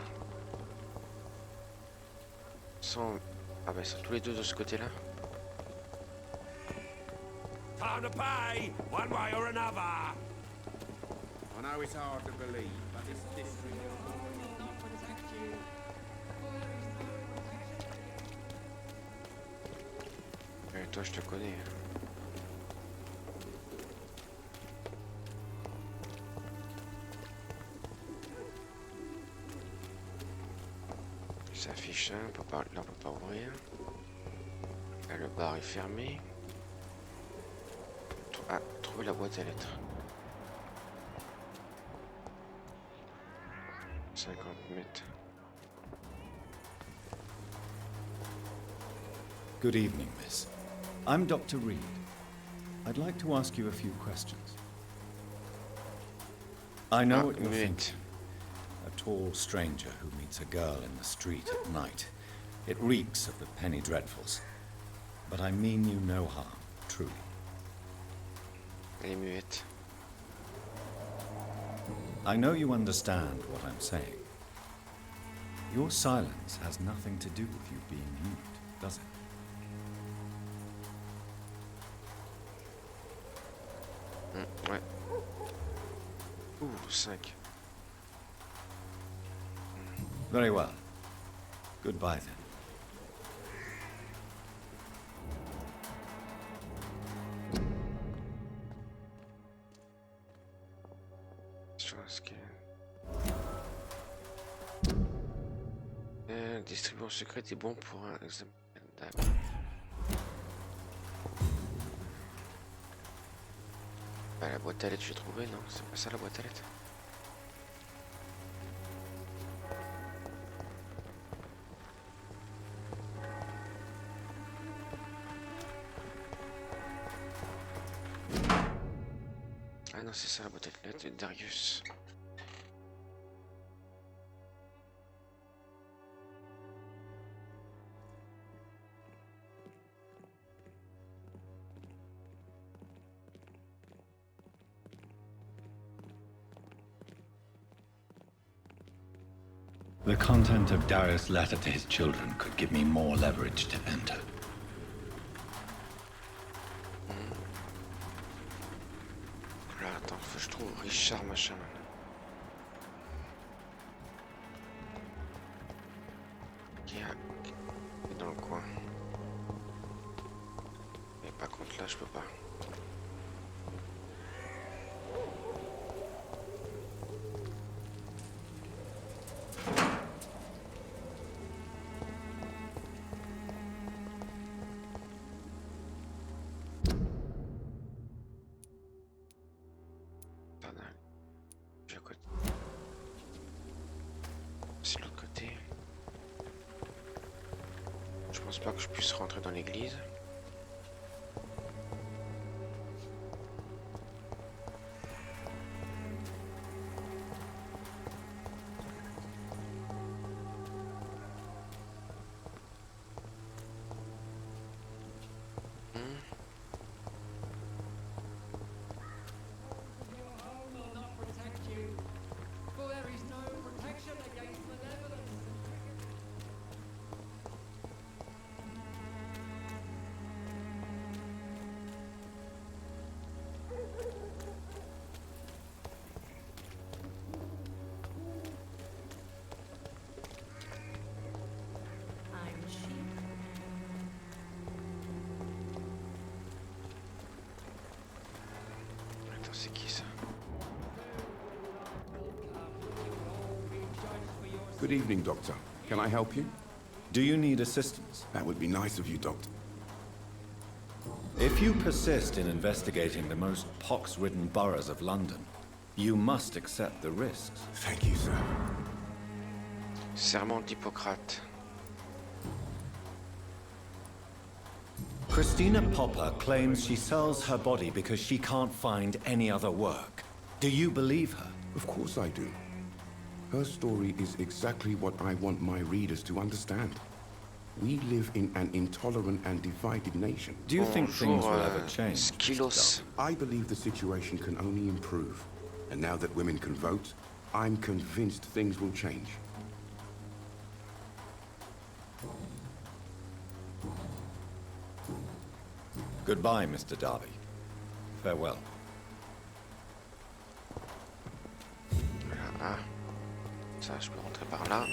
Ah bah ils sont tous les deux de ce côté-là. Time to pay, one way or another. I know it's hard to believe, but this district... Toi je te connais. Ça affiche, on peut pas, là on peut pas ouvrir. Là le bar est fermé. Ah, trouver la boîte à lettres. 50 mètres. Good evening, miss. I'm Dr. Reed. I'd like to ask you a few questions. I know what you're thinking. A tall stranger who meets a girl in the street at night. It reeks of the penny dreadfuls. But I mean you no harm, truly. Elle est muette. I know you understand what I'm saying. Your silence has nothing to do with you being mute, does it? Ouais. Ouh, 5. Very well. Goodbye then. Distribution secrète est bon pour un examen. Bah, la boîte à lettres, j'ai trouvé, non? C'est pas ça la boîte à lettres? Ah non, c'est ça la boîte à lettres de Darius. The content of Darius' letter to his children could give me more leverage to enter. Là, attends, faut que je trouve Richard machin. Qui est dans le coin. Mais par contre là, je peux pas. C'est l'autre côté. Je pense pas que je puisse rentrer dans l'église. C'est qui ça? Good evening, Doctor. Can I help you? Do you need assistance? That would be nice of you, Doctor. If you persist in investigating the most pox-ridden boroughs of London, you must accept the risks. Thank you, sir. Serment d'Hippocrate. Christina Popper claims she sells her body because she can't find any other work. Do you believe her? Of course I do. Her story is exactly what I want my readers to understand. We live in an intolerant and divided nation. Do you think things will ever change? Skilos. I believe the situation can only improve. And now that women can vote, I'm convinced things will change. Goodbye, Mr. Darby. Farewell. Ah, ça, je peux rentrer par là.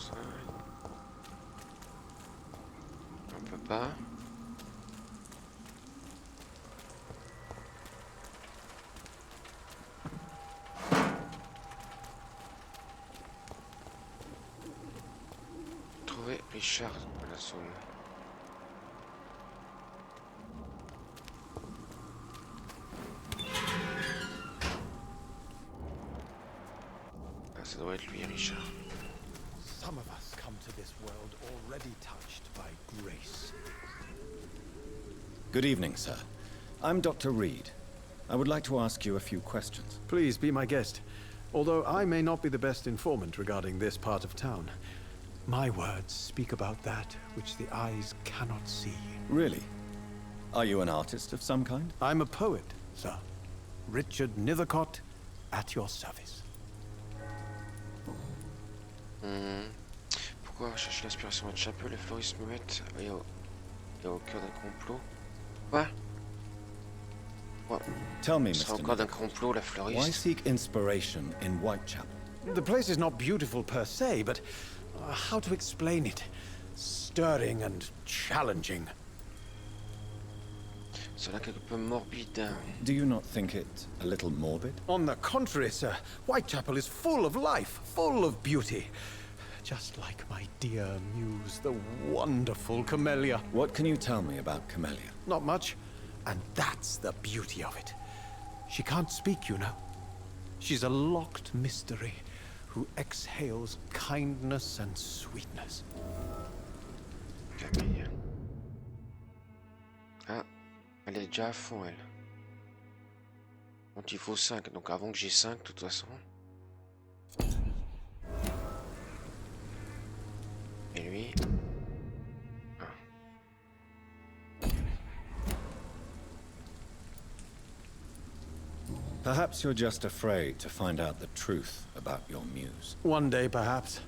ça. On peut pas. Trouver Richard à la Somme. Ah, ça doit être lui, Richard. Some of us come to this world already touched by grace. Good evening, sir. I'm Dr. Reed. I would like to ask you a few questions. Please be my guest. Although I may not be the best informant regarding this part of town, my words speak about that which the eyes cannot see. Really? Are you an artist of some kind? I'm a poet, sir. Richard Nethercott, at your service. Pourquoi chercher l'inspiration à Chapeau, les fleuristes muettes et au cœur d'un complot? Quoi? Tell me, C'est Mr. encore d'un complot, la Why fleuriste? seek inspiration in Whitechapel? The place is not beautiful per se, but how to explain it? Stirring and challenging. Cela quelque peu morbide. Do you not think it a little morbid? On the contrary, sir. Whitechapel is full of life, full of beauty. Just like my dear muse, the wonderful Camellia. What can you tell me about Camellia? Not much. And that's the beauty of it. She can't speak, you know. She's a locked mystery who exhales kindness and sweetness. Camille. Ah, elle est déjà à fond, elle. Donc il faut 5, donc avant que j'ai 5, de toute façon. Et lui... Perhaps you're just afraid to find out the truth about your muse. One day, perhaps,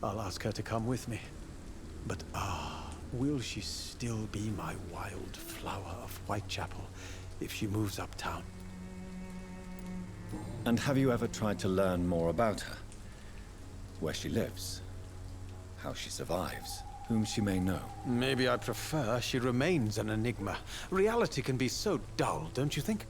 I'll ask her to come with me. But will she still be my wild flower of Whitechapel if she moves uptown? And have you ever tried to learn more about her? Where she lives? How she survives? Whom she may know? Maybe I prefer she remains an enigma. Reality can be so dull, don't you think?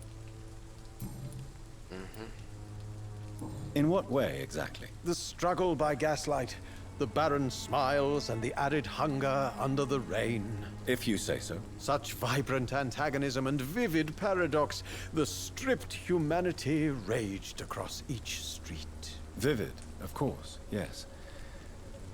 In what way, exactly? The struggle by gaslight, the barren smiles and the added hunger under the rain. If you say so. Such vibrant antagonism and vivid paradox. The stripped humanity raged across each street. Vivid, of course, yes.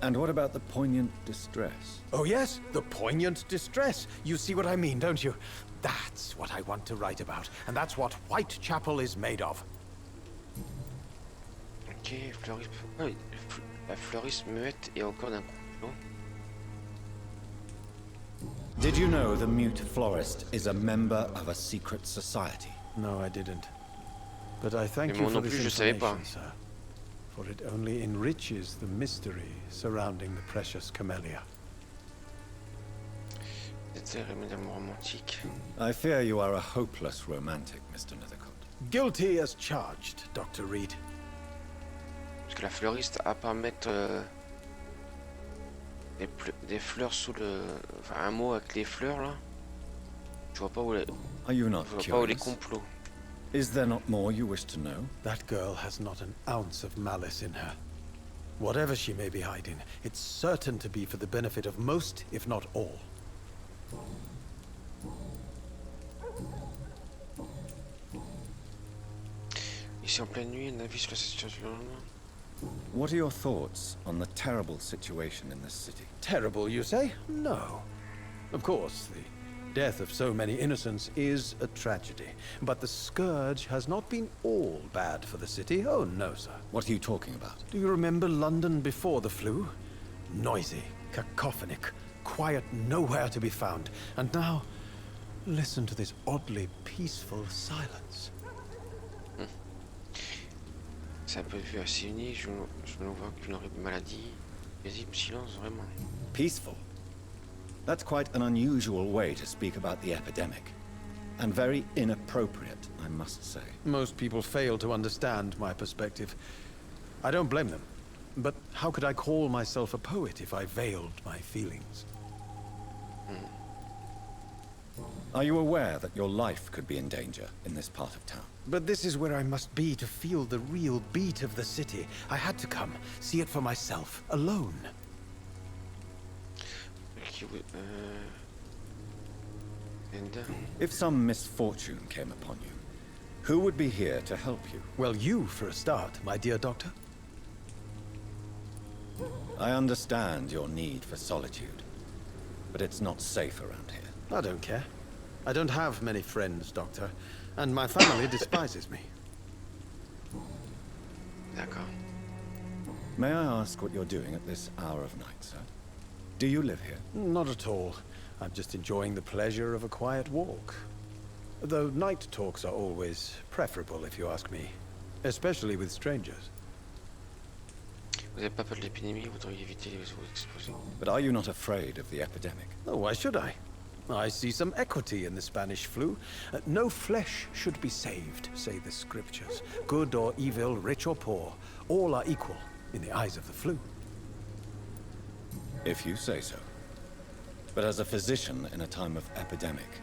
And what about the poignant distress? Oh yes, the poignant distress. You see what I mean, don't you? That's what I want to write about, and that's what Whitechapel is made of. Ok, fleuriste... Oh, la fleuriste muette et au cœur d'un complot. Did you know the mute florist is a member of a secret society? No, I didn't. But I thank you for this information, sir. For it only enriches the mystery surrounding the precious Camellia. C'était irrémédiablement romantique. I fear you are a hopeless romantic, Mr. Nethercott. Guilty as charged, Dr. Reed. Parce que la fleuriste, à part mettre des fleurs sous le... Enfin, un mot avec les fleurs, là. Je vois pas où les... Are you not je vois pas où les complots. Is there not more you wish to know? That girl has not an ounce of malice in her. Whatever she may be hiding, it's certain to be for the benefit of most, if not all. Ici en pleine nuit, un avis sur la situation du lendemain. What are your thoughts on the terrible situation in this city? Terrible, you say? No. Of course, the death of so many innocents is a tragedy. But the scourge has not been all bad for the city. Oh, no, sir. What are you talking about? Do you remember London before the flu? Noisy, cacophonic, quiet nowhere to be found. And now, listen to this oddly peaceful silence. C'est un peu vu assez uni, je ne vois qu'une horrible maladie. Paisible silence, vraiment. Peaceful? That's quite an unusual way to speak about the epidemic. And very inappropriate, I must say. Most people fail to understand my perspective. I don't blame them. But how could I call myself a poet if I veiled my feelings? Are you aware that your life could be in danger in this part of town? But this is where I must be to feel the real beat of the city. I had to come, see it for myself, alone. If some misfortune came upon you, who would be here to help you? Well, you for a start, my dear doctor. I understand your need for solitude, but it's not safe around here. I don't care. I don't have many friends, Doctor, and my family despises me. D'accord. May I ask what you're doing at this hour of night, sir? Do you live here? Not at all. I'm just enjoying the pleasure of a quiet walk. Though night talks are always preferable, if you ask me. Especially with strangers. Vous n'avez pas peur de l'épidémie, vous devriez éviter les eaux exposées. But are you not afraid of the epidemic? Oh, why should I? I see some equity in the Spanish flu. No flesh should be saved, say the scriptures. Good or evil, rich or poor, all are equal in the eyes of the flu. If you say so. But as a physician in a time of epidemic,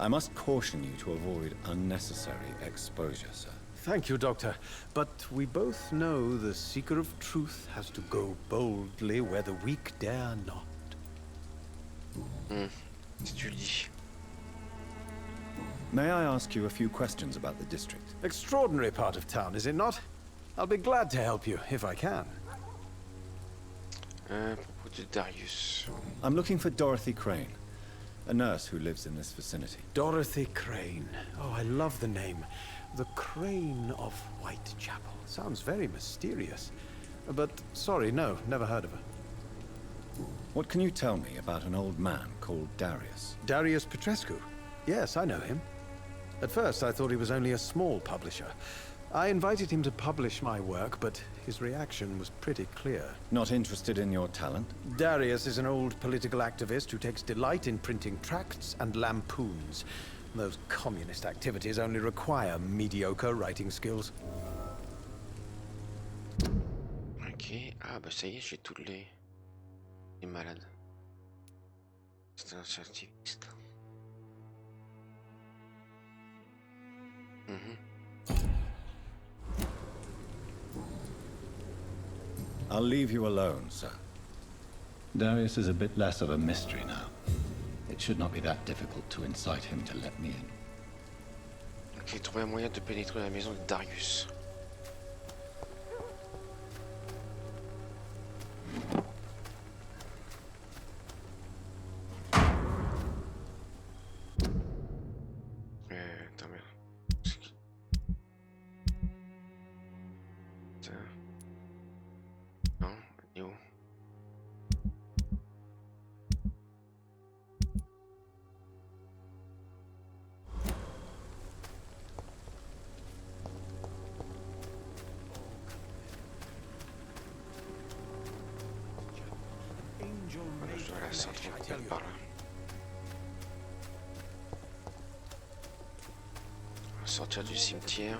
I must caution you to avoid unnecessary exposure, sir. Thank you, Doctor. But we both know the seeker of truth has to go boldly where the weak dare not. Si tu le dis. May I ask you a few questions about the district? Extraordinary part of town, is it not? I'll be glad to help you, if I can. Propos de Darius. I'm looking for Dorothy Crane, a nurse who lives in this vicinity. Dorothy Crane. Oh, I love the name. The Crane of Whitechapel. Sounds very mysterious. But, sorry, no, never heard of her. What can you tell me about an old man called Darius? Darius Petrescu? Yes, I know him. At first, I thought he was only a small publisher. I invited him to publish my work, but his reaction was pretty clear. Not interested in your talent? Darius is an old political activist who takes delight in printing tracts and lampoons. Those communist activities only require mediocre writing skills. Ok, ah bah ça y est, j'ai toutes les malades. C'est un scientifique. I'll leave you alone, sir. Darius is a bit less of a mystery now. It should not be that difficult to incite him to let me in. Ok, trouver un moyen de pénétrer dans la maison de Darius. Attends, merde. C'est qui? Ça. Non, il est où? Voilà, je dois la sortir peut-être par là. On va sortir du cimetière.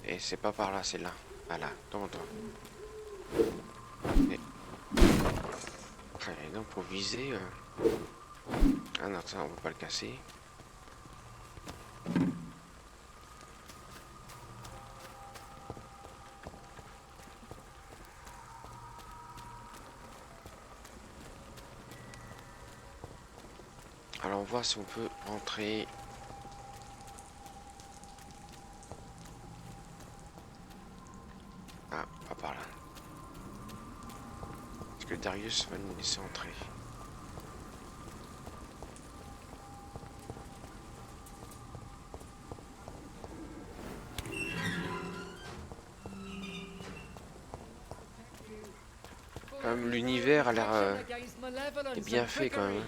Et c'est pas par là, c'est là. Voilà, attends. Et donc pour viser... Ah non, ça on va pas le casser. Alors on voit si on peut rentrer. Ah, pas par là. Est-ce que Darius va nous laisser entrer? L'univers a l'air bien fait quand même.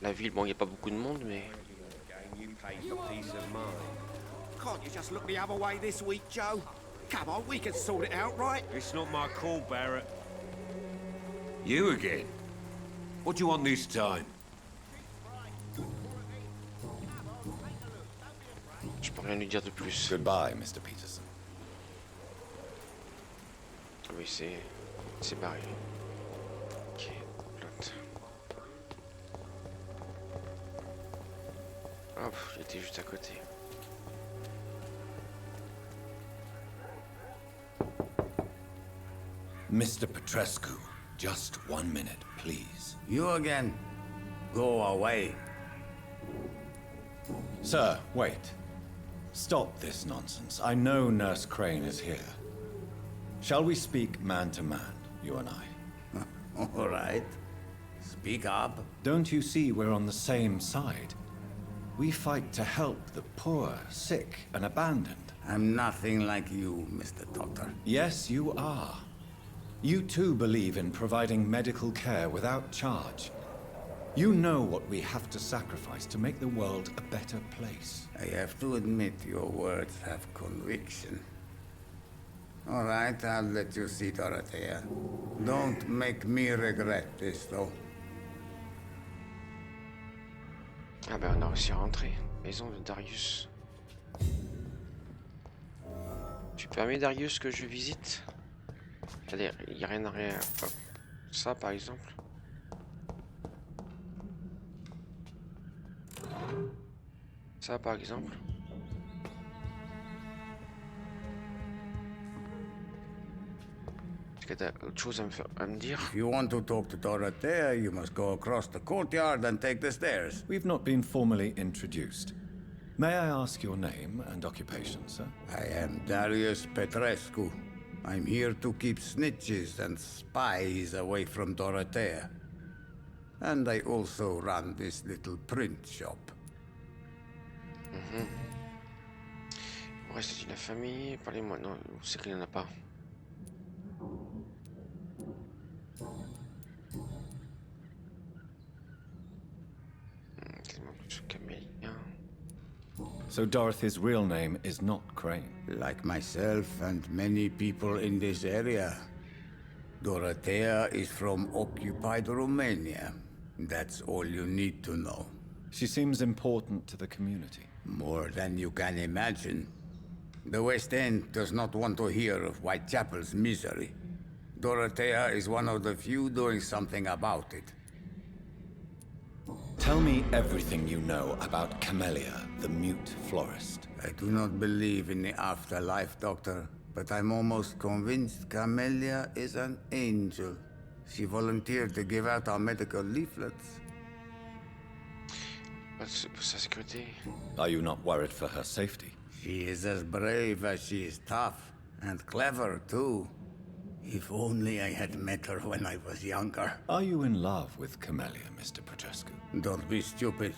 La ville, bon, il n'y a pas beaucoup de monde, mais... Can't you just look the other way this week, Joe? Come on, we can sort it out, right? It's not my call, Barrett. You again? What do you want this time? Je peux rien lui dire de plus. Goodbye, Mr. Peterson. Oui, c'est barré. Ok, plot. Hop, il était juste à côté. Mr. Petrescu, just 1 minute, please. You again? Go away. Sir, wait. Stop this nonsense. I know Nurse Crane is here. Shall we speak man to man, you and I? All right. Speak up. Don't you see we're on the same side? We fight to help the poor, sick, and abandoned. I'm nothing like you, Mr. Doctor. Yes, you are. You too believe in providing medical care without charge. You know what we have to sacrifice to make the world a better place. I have to admit your words have conviction. All right, I'll let you see Dorothea. Don't make me regret this, though. Ah ben on a réussi à rentrer. Maison de Darius. Tu permets Darius que je visite? C'est-à-dire, il n'y a rien à rien. Hop. Ça par exemple. Ça par exemple. Est-ce que t'as autre chose à me dire? If you want to talk to Dorothea, you must go across the courtyard and take the stairs. We've not been formally introduced. May I ask your name and occupation, sir? I am Darius Petrescu. I'm here to keep snitches and spies away from Dorothea. And I also run this little print shop. Reste de la famille, parlez-moi. Non, c'est qu'il n'y en a pas. So Dorothy's real name is not Crane? Like myself and many people in this area. Dorothea is from occupied Romania. That's all you need to know. She seems important to the community. More than you can imagine. The West End does not want to hear of Whitechapel's misery. Dorothea is one of the few doing something about it. Tell me everything you know about Camellia, the mute florist. I do not believe in the afterlife, Doctor, but I'm almost convinced Camellia is an angel. She volunteered to give out our medical leaflets. Pour sa sécurité. Are you not worried for her safety? She is as brave as she is tough, and clever, too. If only I had met her when I was younger. Are you in love with Camellia, Mr. Petrescu? Don't be stupid.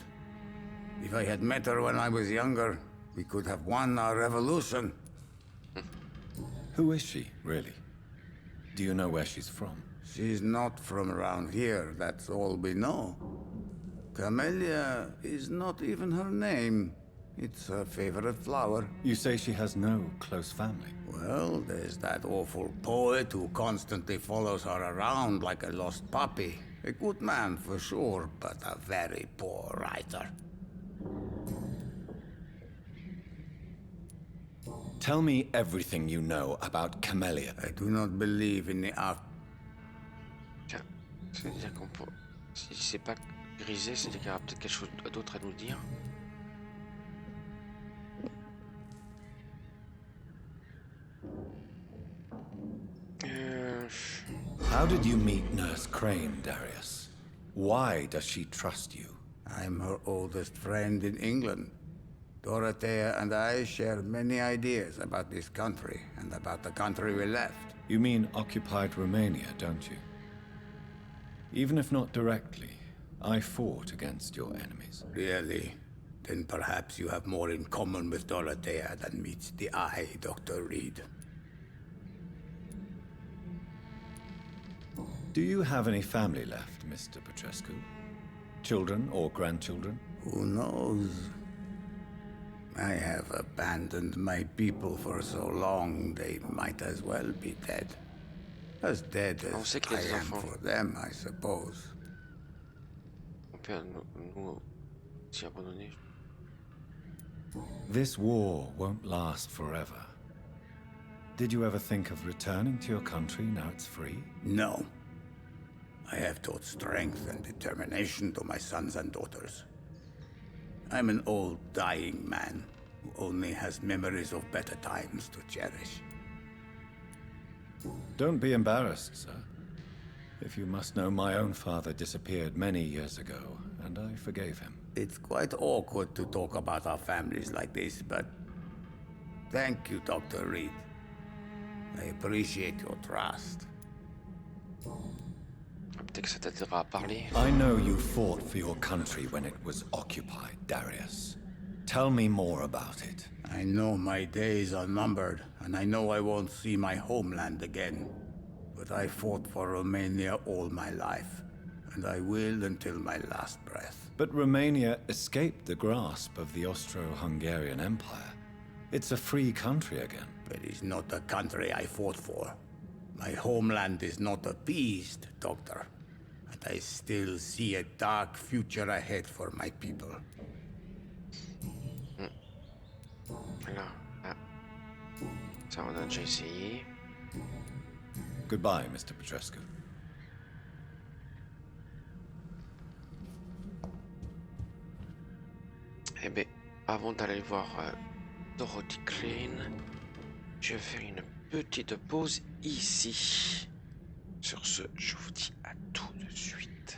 If I had met her when I was younger, we could have won our revolution. Who is she, really? Do you know where she's from? She's not from around here, that's all we know. Camellia is not even her name. It's her favorite flower. You say she has no close family? Well, there's that awful poet who constantly follows her around like a lost puppy. A good man for sure, but a very poor writer. Tell me everything you know about Camellia. I do not believe in the Tiens, c'est-à-dire qu'on peut... Si c'est pas grisé, c'est-à-dire qu'il y aura peut-être quelque chose d'autre à nous dire. How did you meet Nurse Crane, Darius? Why does she trust you? I'm her oldest friend in England. Dorothea and I share many ideas about this country and about the country we left. You mean occupied Romania, don't you? Even if not directly, I fought against your enemies. Really? Then perhaps you have more in common with Dorothea than meets the eye, Dr. Reed. Do you have any family left, Mr. Petrescu? Children or grandchildren? Who knows? I have abandoned my people for so long, they might as well be dead. As dead On as sait qu'il y I a des am enfants. for them, I suppose. On peut nous s'y abandonner. This war won't last forever. Did you ever think of returning to your country now it's free? No. I have taught strength and determination to my sons and daughters. I'm an old, dying man who only has memories of better times to cherish. Don't be embarrassed, sir. If you must know, my own father disappeared many years ago, and I forgave him. It's quite awkward to talk about our families like this, but thank you, Dr. Reed. I appreciate your trust. Peut-être que ça t'aidera à parler. I know you fought for your country when it was occupied, Darius. Tell me more about it. I know my days are numbered, and I know I won't see my homeland again. But I fought for Romania all my life, and I will until my last breath. But Romania escaped the grasp of the Austro-Hungarian Empire. It's a free country again. It is not the country I fought for. My homeland is not appeased, Doctor. And I still see a dark future ahead for my people. Alors, ah. Ça, on a déjà essayé. Goodbye, Mr. Petrescu. Eh bien, avant d'aller voir Dorothy Crane, je vais faire une petite pause ici. Sur ce, je vous dis à tout de suite.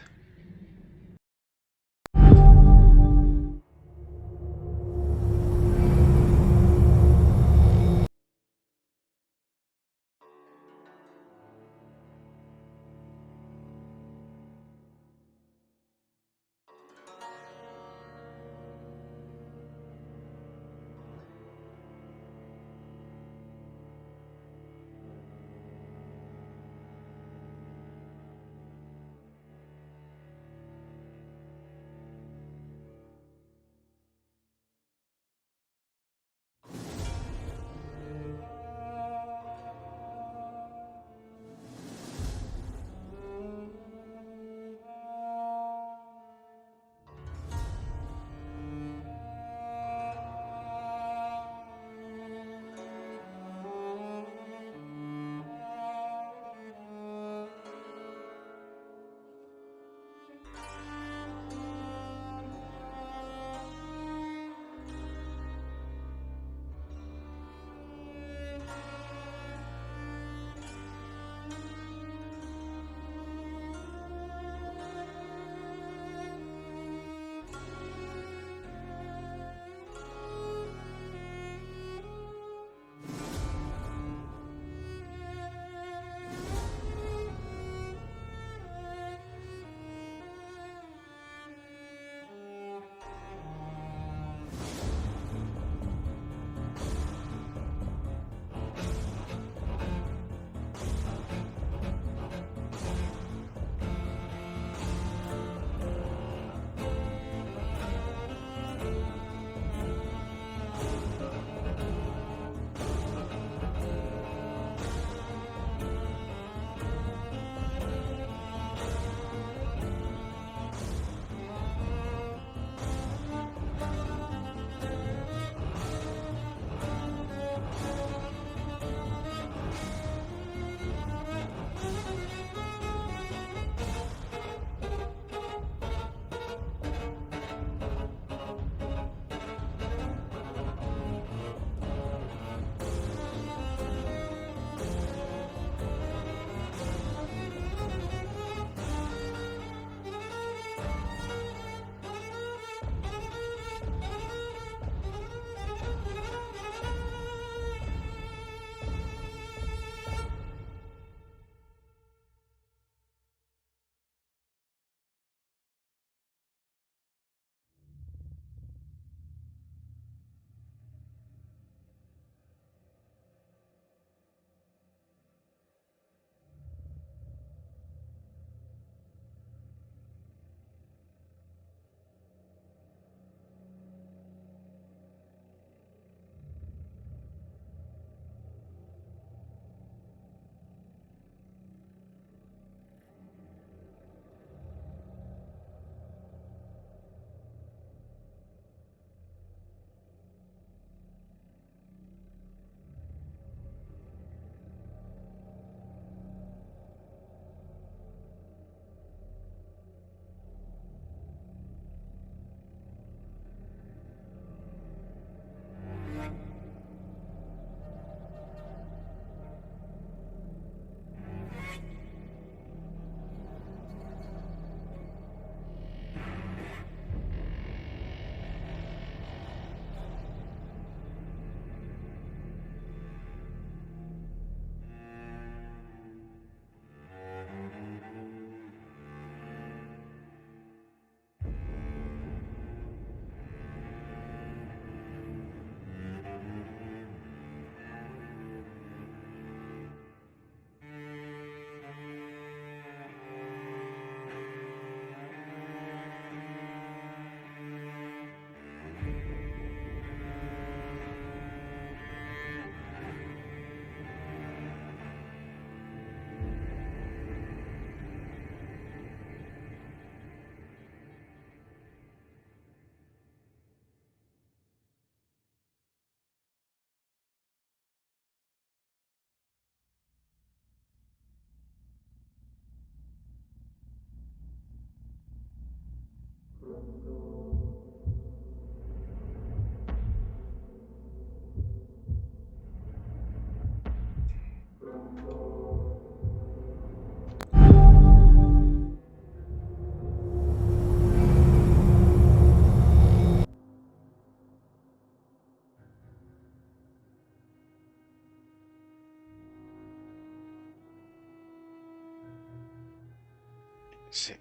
C'est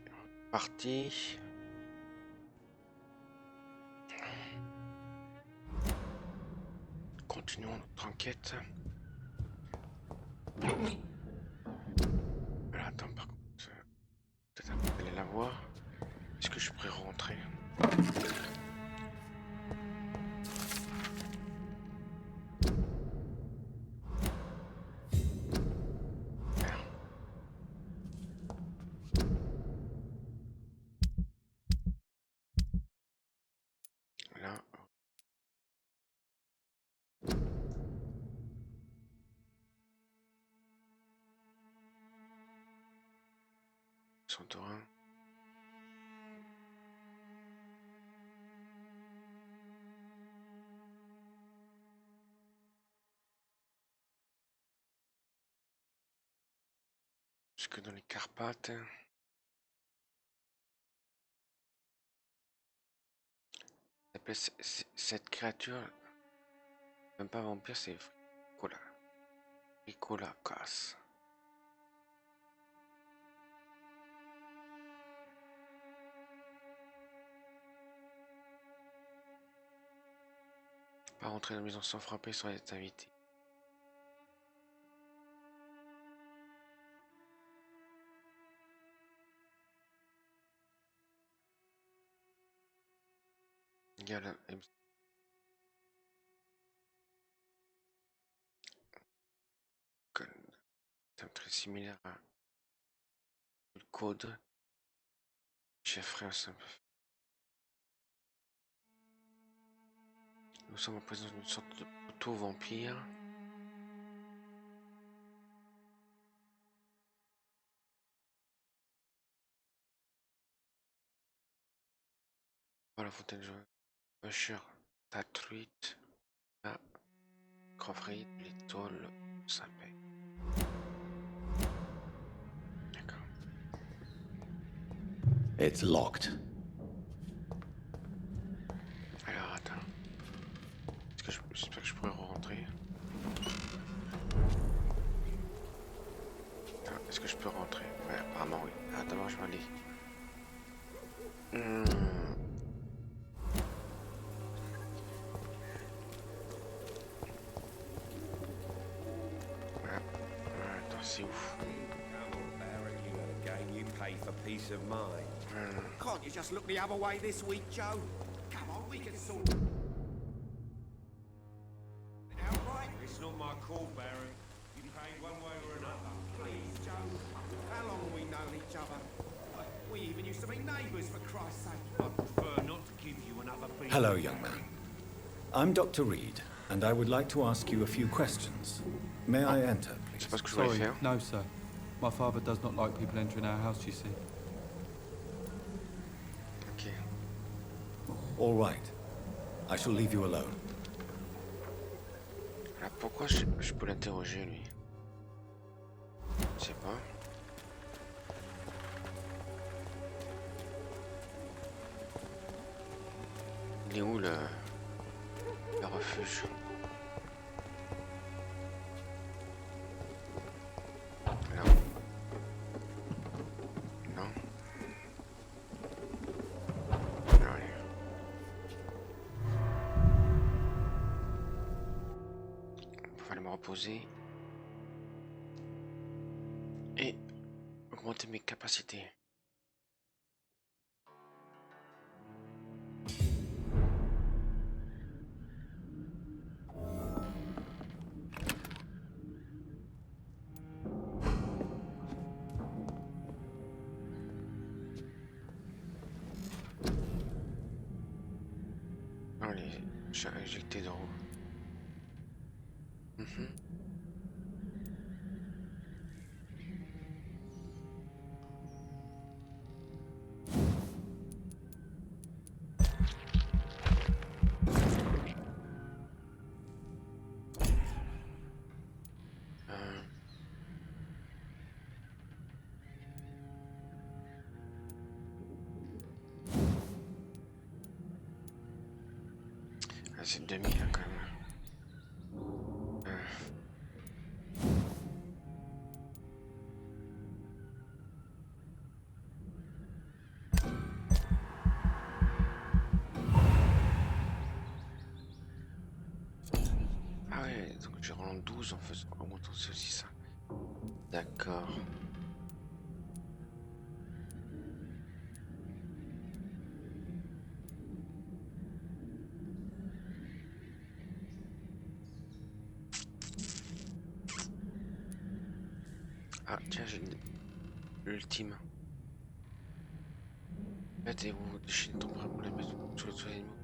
parti. Continuons notre enquête. Voilà, attends, par contre, peut-être aller la voir. Est-ce que je pourrais rentrer? Là. Santorin. Jusque dans les Carpates. Cette créature, même pas vampire, c'est Fricola. Fricola casse. Pas rentrer dans la maison sans frapper sans être invité. Il y a la... C'est très similaire à le code. Chef un simple. Nous sommes en présence d'une sorte de proto-vampire. Voilà, fontaine jaune. Usher, ta truite, la crofferie, l'étoile, sapin. D'accord. It's locked. Alors, attends. J'espère que je pourrais rentrer. Est-ce que je peux rentrer? Ouais, apparemment oui. Ah, d'abord je vais aller. Attends, c'est ouf. Peace of mind. Can't you just look the other way this week, Joe? Come on, we can sort it out, right? It's not my call, Barry. You pay one way or another. Please, Joe. How long have we known each other? We even used to be neighbours, for Christ's sake. I prefer not to give you another beat. Hello, young man. I'm Dr. Reed, and I would like to ask you a few questions. May I enter, please? Sorry, no, sir. My father does not like people entering our house, you see. Okay. All right. I shall leave you alone. Alors pourquoi je peux l'interroger, lui? Je sais pas. Il est où le refuge? Là. Non. Allez. Il va me reposer. Et augmenter mes capacités. Allez, j'ai injecté d'eau. C'est 2000 quand même. en 12 en faisant augmenter aussi ça. D'accord. Ah tiens, j'ai l'ultime. Mettez-vous déchirer ton bras pour les mettre sous les animaux.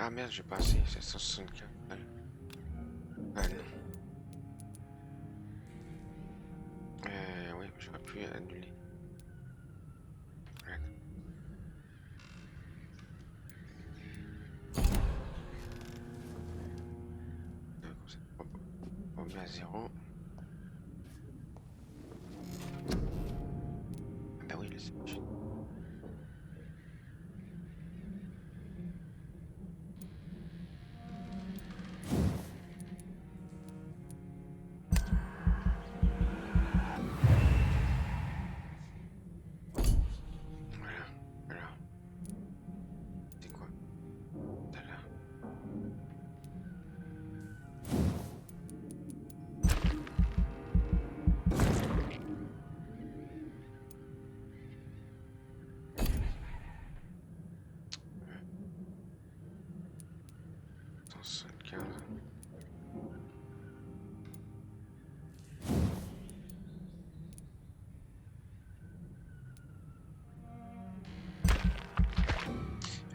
Ah merde, j'ai pas assez, c'est 164. Ah non. Oui, j'aurais pu annuler. Ouais. On met à 0. Ah bah oui, là c'est machine.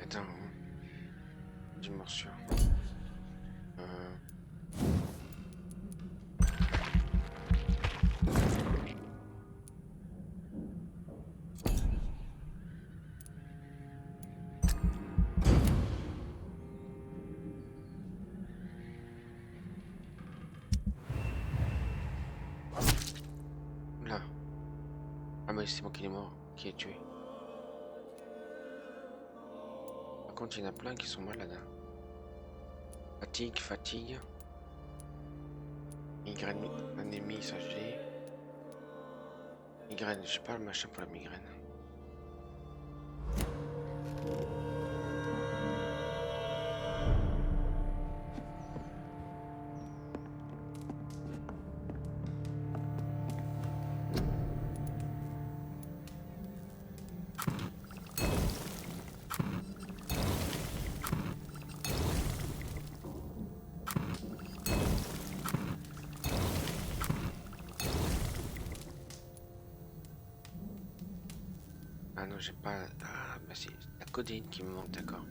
Attends, dimension. Là. Ah mais c'est moi qui est mort, qui est tué. Par contre, il y en a plein qui sont malades. Hein. Fatigue. Migraine, anémie, ça j'ai. Migraine, j'ai pas le machin pour la migraine. Ah non, j'ai pas... Ah, bah c'est la codéine qui me manque, d'accord.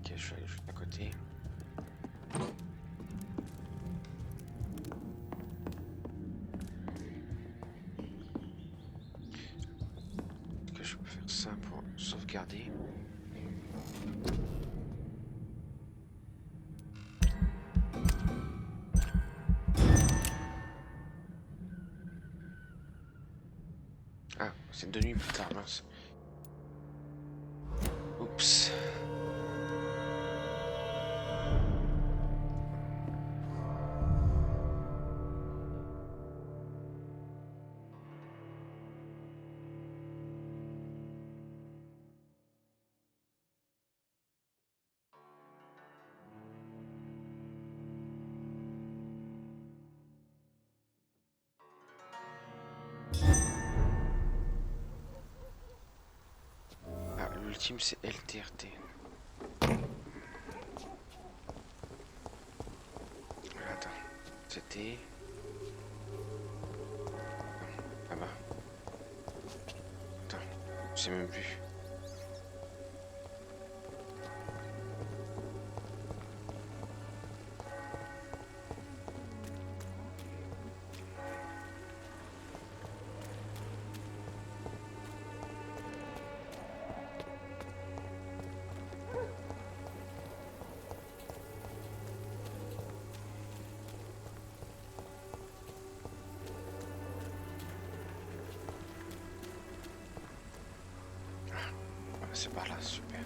Ok, je suis allé juste à côté. Est-ce que je peux faire ça pour sauvegarder? c'est 2 nuits plus tard, mince. Oups. Ah, l'ultime c'est LTRT. Attends, c'était... Là-bas. Attends, je sais même plus. C'est par là, super.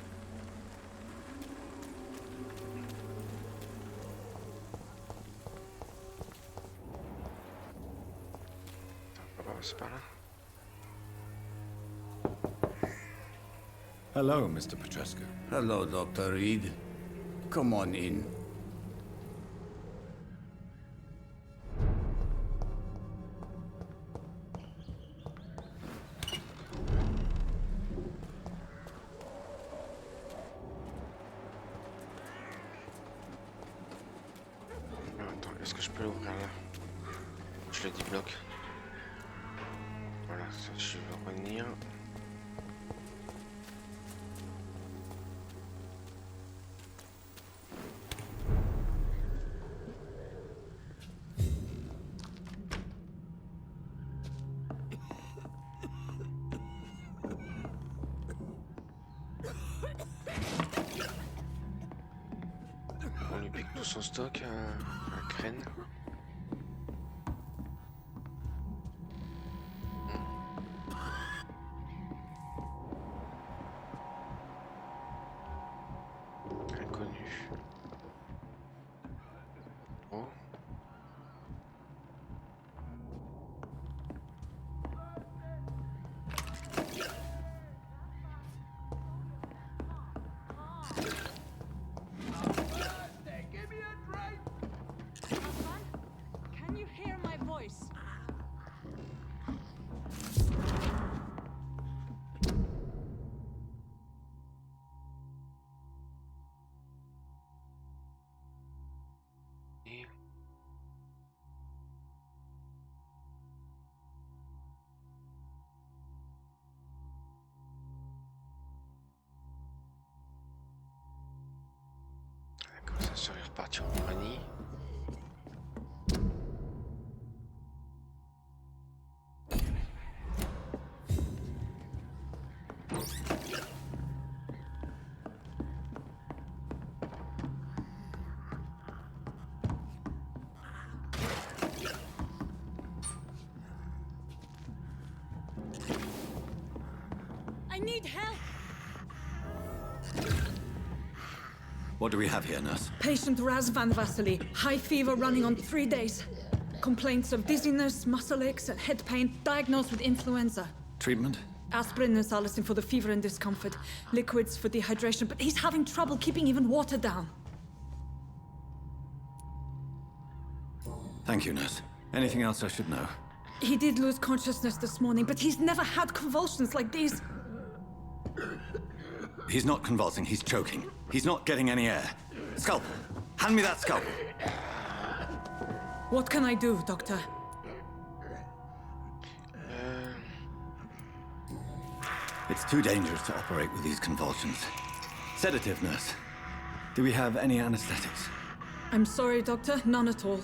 C'est par là. Hello, Mr. Petrescu. Hello, Dr. Reed. Come on in. Est-ce que je peux l'ouvrir là? Je le débloque. Voilà, ça, je vais revenir. On lui pique tout son stock à crène. Inconnu. Oh. Can you hear my voice? Comme ça, je vais repartir en Roumanie. I need help. What do we have here, nurse? Patient Raz Van Vasily. High fever running on 3 days. Complaints of dizziness, muscle aches, and head pain. Diagnosed with influenza. Treatment? Aspirin and salicin for the fever and discomfort. Liquids for dehydration, but he's having trouble keeping even water down. Thank you, nurse. Anything else I should know? He did lose consciousness this morning, but he's never had convulsions like these. He's not convulsing, he's choking. He's not getting any air. Scalpel! Hand me that scalpel! What can I do, Doctor? It's too dangerous to operate with these convulsions. Sedative, nurse. Do we have any anesthetics? I'm sorry, Doctor. None at all.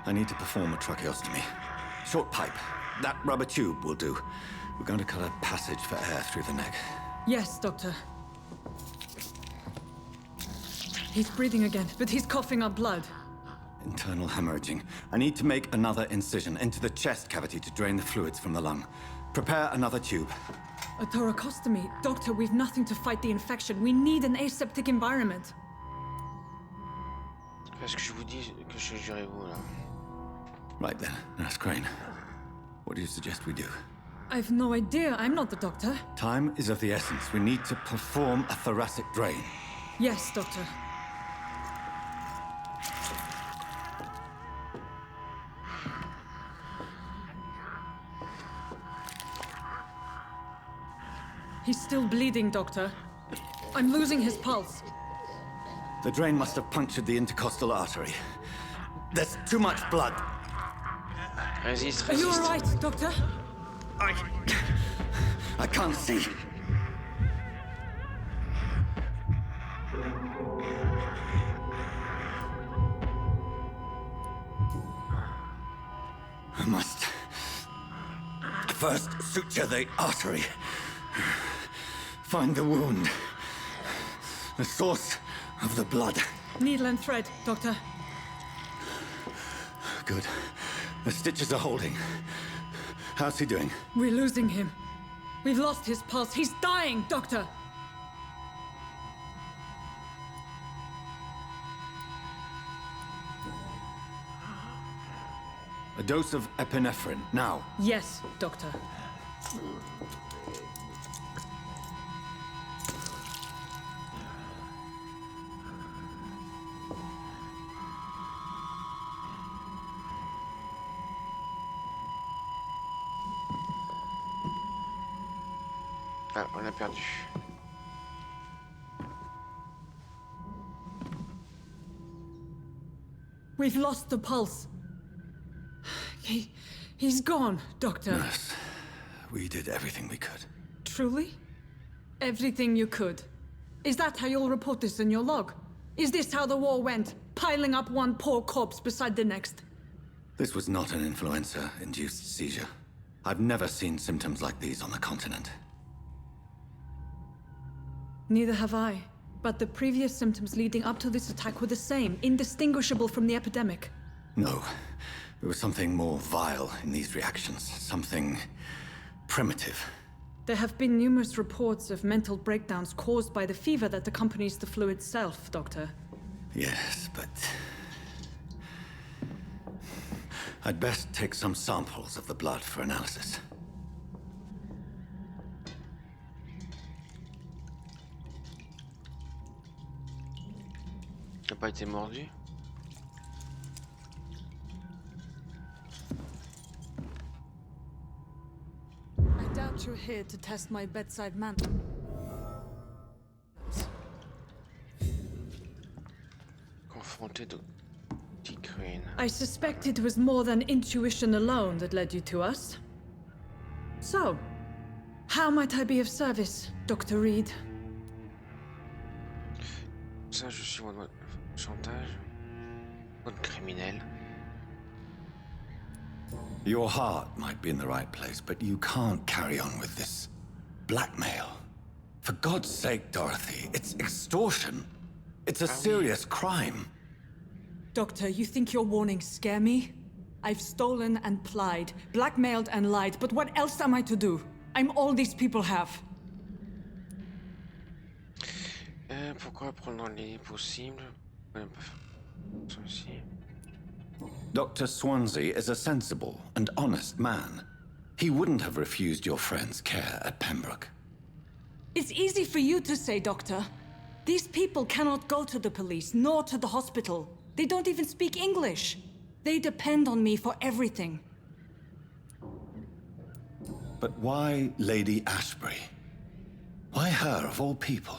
I need to perform a tracheostomy. Short pipe. That rubber tube will do. We're going to cut a passage for air through the neck. Yes, Doctor. He's breathing again, but he's coughing up blood. Internal hemorrhaging. I need to make another incision into the chest cavity to drain the fluids from the lung. Prepare another tube. A thoracostomy. Doctor, we've nothing to fight the infection. We need an aseptic environment. Qu'est-ce que je vous dis que je gérez-vous là? Right then, Nurse Crane. What do you suggest we do? I've no idea. I'm not the doctor. Time is of the essence. We need to perform a thoracic drain. Yes, doctor. He's still bleeding, doctor. I'm losing his pulse. The drain must have punctured the intercostal artery. There's too much blood. Résiste, Are you résiste. all right, doctor? I can't see. I must first suture the artery. Find the wound. The source of the blood. Needle and thread, doctor. Good. The stitches are holding. How's he doing? We're losing him. We've lost his pulse. He's dying, doctor. A dose of epinephrine, now. Yes, doctor. Ah, on l'a perdu. We've lost the pulse. He's gone, doctor. Nurse, we did everything we could. Truly? Everything you could. Is that how you'll report this in your log? Is this how the war went? Piling up one poor corpse beside the next? This was not an influenza-induced seizure. I've never seen symptoms like these on the continent. Neither have I. But the previous symptoms leading up to this attack were the same, indistinguishable from the epidemic. No. There was something more vile in these reactions. Something primitive. There have been numerous reports of mental breakdowns caused by the fever that accompanies the flu itself, Doctor. Yes, but... I'd best take some samples of the blood for analysis. Il n'a pas été mordu? I doubt you're here to test my bedside mantle. Confronté de petite crane. I suspect it was more than intuition alone that led you to us. So, how might I be of service, Dr. Reed? Ça, je suis en mode chantage. Mode criminel. Your heart might be in the right place, but you can't carry on with this blackmail. For God's sake, Dorothy, it's extortion. It's a serious crime. Doctor, you think your warnings scare me? I've stolen and plied, blackmailed and lied, but what else am I to do? I'm all these people have. Pourquoi prendre les possibles? On peut pas faire ça aussi. Dr. Swansea is a sensible and honest man. He wouldn't have refused your friend's care at Pembroke. It's easy for you to say, Doctor. These people cannot go to the police, nor to the hospital. They don't even speak English. They depend on me for everything. But why Lady Ashbury? Why her, of all people?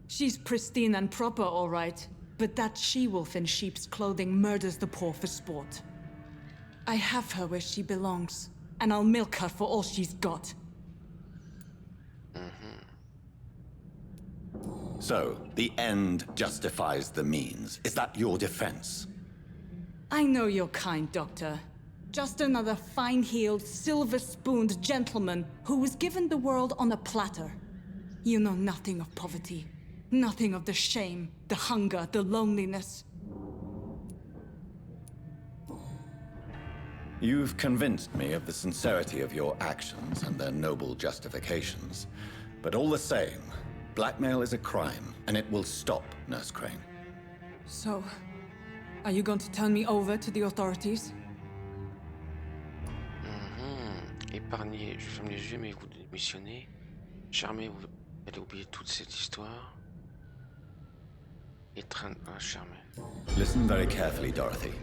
She's pristine and proper, all right. But that she-wolf in sheep's clothing murders the poor for sport. I have her where she belongs, and I'll milk her for all she's got. So, the end justifies the means. Is that your defense? I know you're kind, Doctor. Just another fine-heeled, silver-spooned gentleman who was given the world on a platter. You know nothing of poverty. Nothing of the shame, the hunger, the loneliness. You've convinced me of the sincerity of your actions and their noble justifications. But all the same, blackmail is a crime, and it will stop, Nurse Crane. So, are you going to turn me over to the authorities? Épargnez, je ferme les yeux, mais vous démissionnez. Charmez, vous allez oublier toute cette histoire. Charmez. Listen very carefully, Dorothy.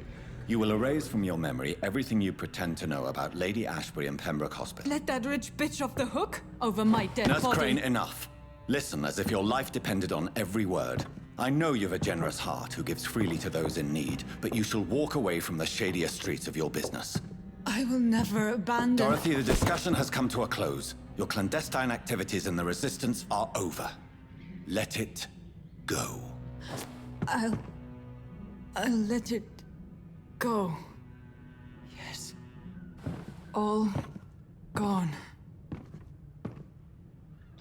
You will erase from your memory everything you pretend to know about Lady Ashbury and Pembroke Hospital. Let that rich bitch off the hook over my dead Nurse body. Crane, enough. Listen as if your life depended on every word. I know you've a generous heart who gives freely to those in need, but you shall walk away from the shadier streets of your business. I will never abandon... Dorothy, the discussion has come to a close. Your clandestine activities in the Resistance are over. Let it go. I'll let it go. Yes. All gone.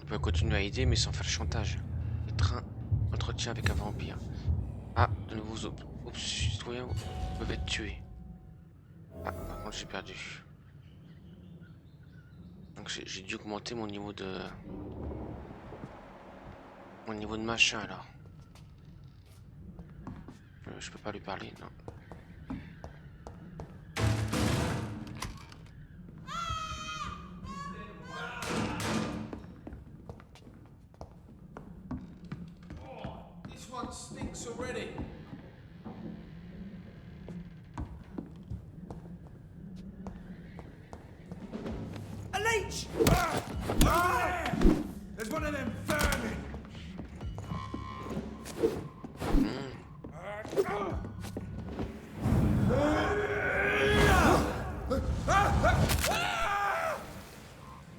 On peut continuer à aider, mais sans faire chantage. Être entretien avec un vampire. Ah, de nouveaux citoyens peuvent être tués. Ah, par contre, j'ai perdu. Donc j'ai dû augmenter mon niveau de... machin, alors. Je peux pas lui parler, non. This one stinks already. A leech! There's one of them vermin.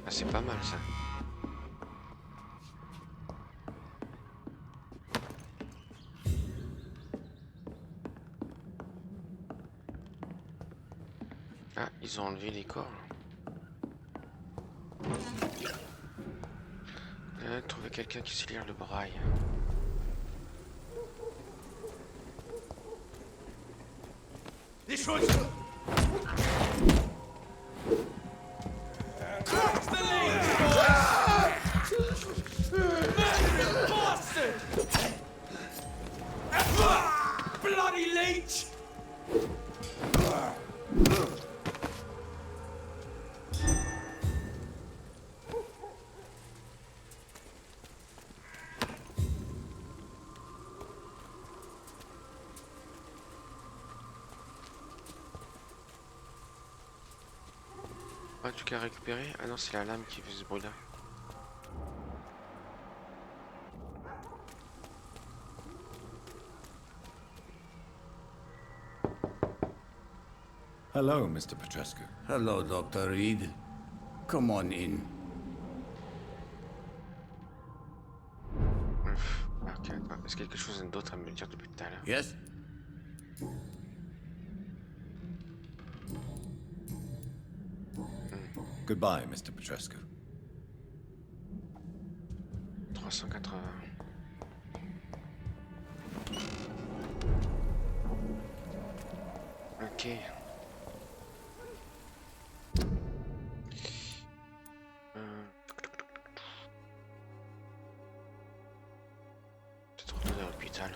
Ah, c'est pas mal ça. Ah, ils ont enlevé les corps. Trouver quelqu'un qui sait lire le braille. This one's... That's the leech, boys! Murdering bastard! Bloody leech! Pas du cas récupéré. Ah non, c'est la lame qui fait ce bruit là. Hello, Mr. Petrescu. Hello, Dr. Reed. Come on in. Ok, attends. Est-ce qu'il y a quelque chose d'autre à me dire depuis tout à l'heure? Yes? Goodbye, Mr. Petrescu. 380. Ok. Peut-être retourner à l'hôpital.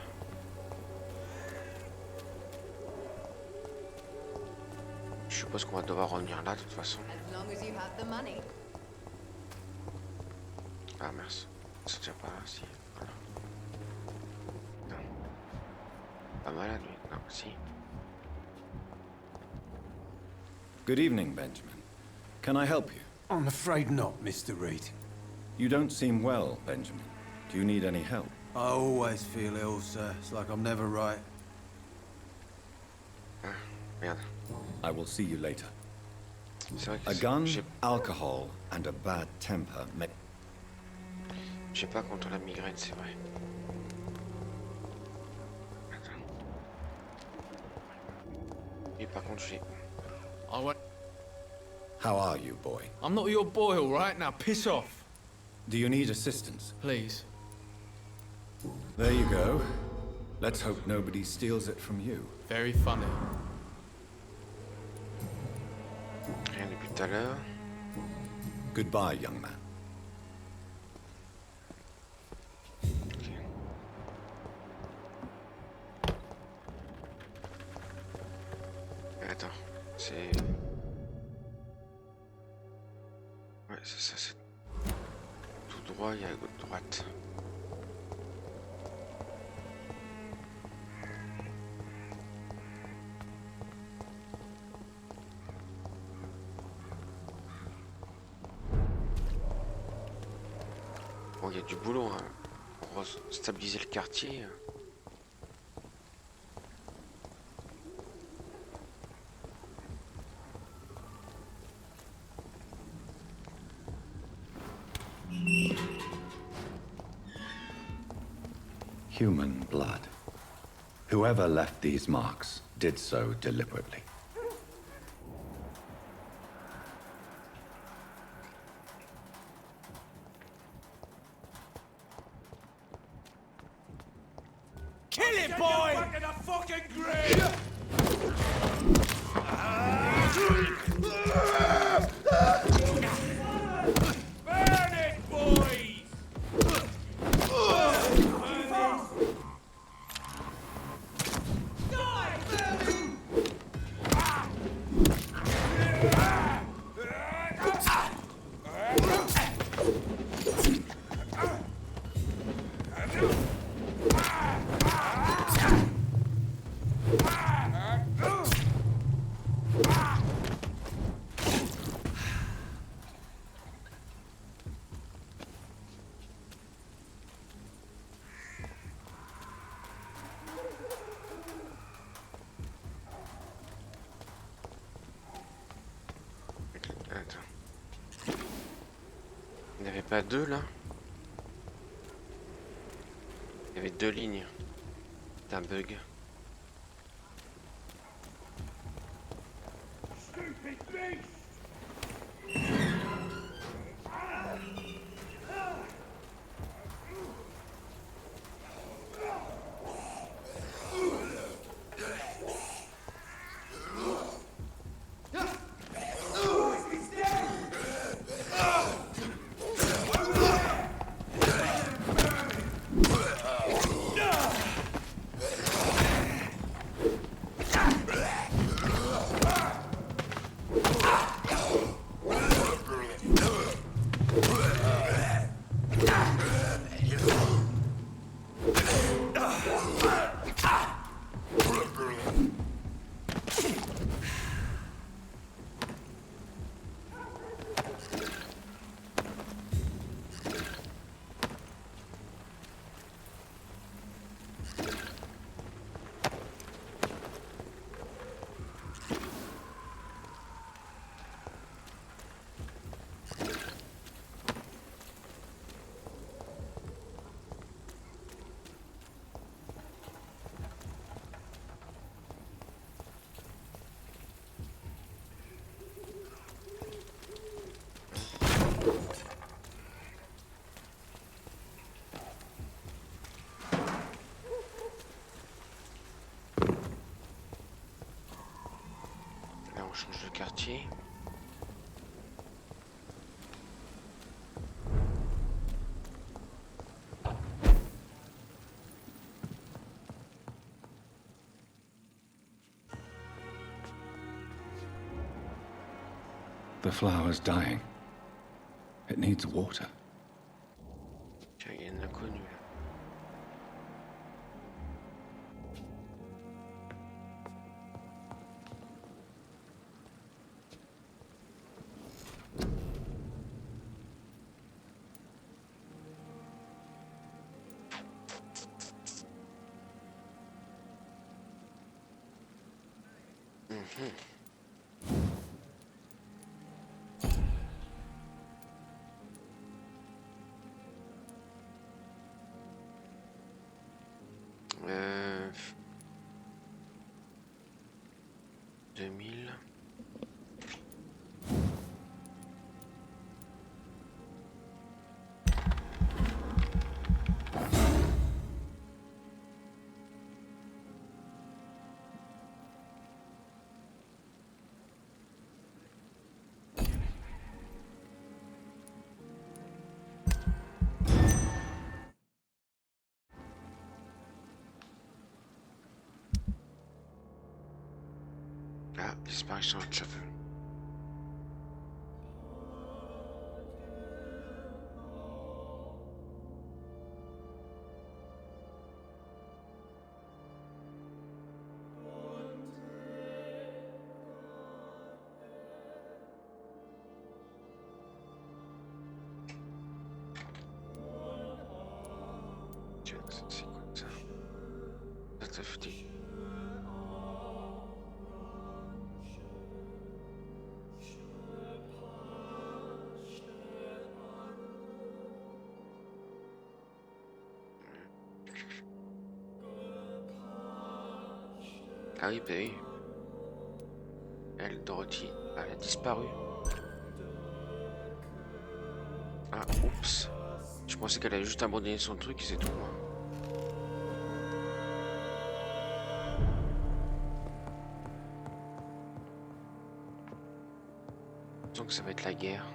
Je suppose qu'on va devoir revenir là de toute façon. As long as you have the money. Ah merci. C'est déjà pas là, si. Voilà. Non. Pas malade lui. Non, si. Good evening, Benjamin. Can I help you? I'm afraid not, Mr. Reed. You don't seem well, Benjamin. Do you need any help? I always feel ill, sir. It's like I'm never right. Ah, merde. I will see you later. C'est vrai que A gun, alcohol, and a bad temper may... j'ai pas contre la migraine, c'est vrai. Attends. Et par contre, j'ai... I went... How are you, boy? I'm not your boy, all right? Now piss off. Do you need assistance? Please. There you go. Let's hope nobody steals it from you. Very funny. Rien depuis tout à l'heure. Goodbye, young man. Attends, c'est... Ouais, c'est ça, c'est... Tout droit, il y a à droite. Bon, il y a du boulot, hein, pour stabiliser le quartier. Human blood. Whoever left these marks did so deliberately. Kill it, boy! Back in the fucking grave! Burn it, boys! Il n'y avait pas deux là? Il y avait deux lignes. C'est un bug. On change de quartier. The flower's dying. It needs water. Tiens, il y a un inconnu là. Euh... 2000. Ah, disparition de cheveux. C'est quoi ça? Ça fait. Ah oui, bah oui. Elle, Dorothy, elle a disparu. Ah, oups. Je pensais qu'elle allait juste abandonner son truc et c'est tout, moi. Donc ça va être la guerre.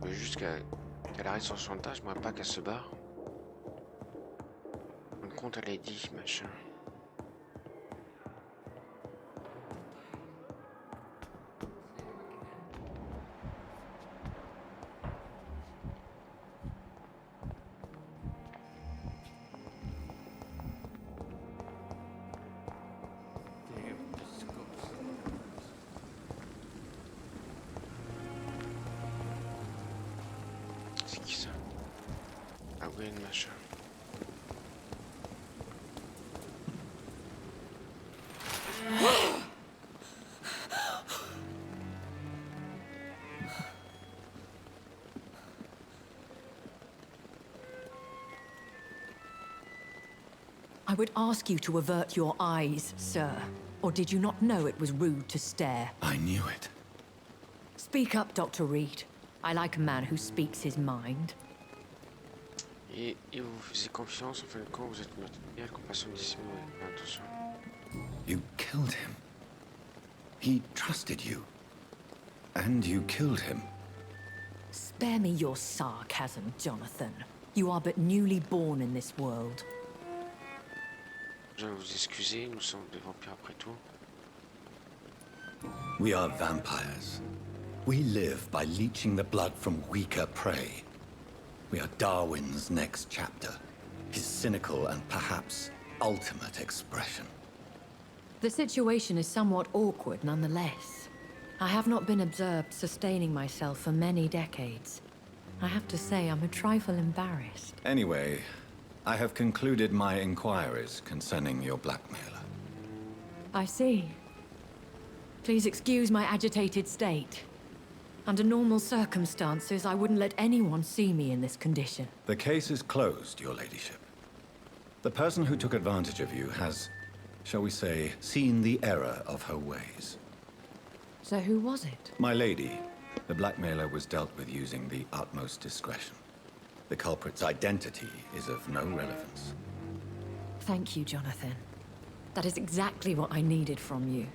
Juste qu'elle arrête son chantage, moi pas qu'elle se barre. En compte, elle a dit, machin. C'est qui ça? Ah oui, machin. I would ask you to avert your eyes, sir. Or did you not know it was rude to stare? I knew it. Speak up, Dr. Reed. I like a man who speaks his mind. Et vous faisiez confiance, en fin de compte, vous êtes meurtrière, compassion dissimulée. Attention. You killed him. He trusted you. And you killed him. Spare me your sarcasm, Jonathan. You are but newly born in this world. Je vais vous excuser, nous sommes des vampires après tout. We are vampires. We live by leeching the blood from weaker prey. We are Darwin's next chapter, his cynical and perhaps ultimate expression. The situation is somewhat awkward nonetheless. I have not been observed sustaining myself for many decades. I have to say I'm a trifle embarrassed. Anyway, I have concluded my inquiries concerning your blackmailer. I see. Please excuse my agitated state. Under normal circumstances, I wouldn't let anyone see me in this condition. The case is closed, your ladyship. The person who took advantage of you has, shall we say, seen the error of her ways. So who was it? My lady, the blackmailer was dealt with using the utmost discretion. The culprit's identity is of no relevance. Thank you, Jonathan. That is exactly what I needed from you.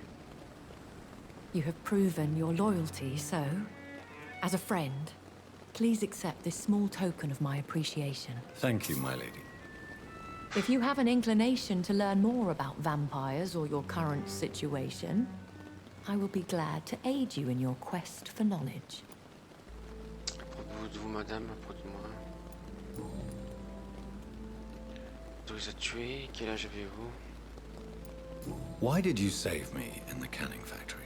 You have proven your loyalty, so, as a friend, please accept this small token of my appreciation. Thank you, my lady. If you have an inclination to learn more about vampires or your current situation, I will be glad to aid you in your quest for knowledge. À propos de vous, madame, à propos de moi. Autorisé à tuer, quel âge avez-vous? Why did you save me in the canning factory?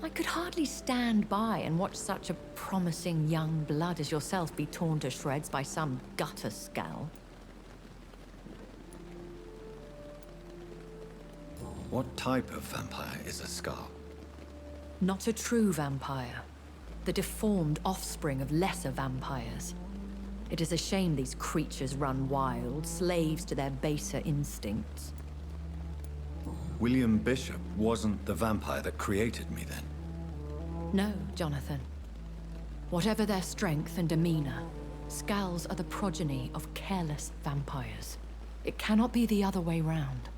I could hardly stand by and watch such a promising young blood as yourself be torn to shreds by some gutter scowl. What type of vampire is a Scar? Not a true vampire. The deformed offspring of lesser vampires. It is a shame these creatures run wild, slaves to their baser instincts. William Bishop wasn't the vampire that created me then? No, Jonathan. Whatever their strength and demeanor, Scowls are the progeny of careless vampires. It cannot be the other way round.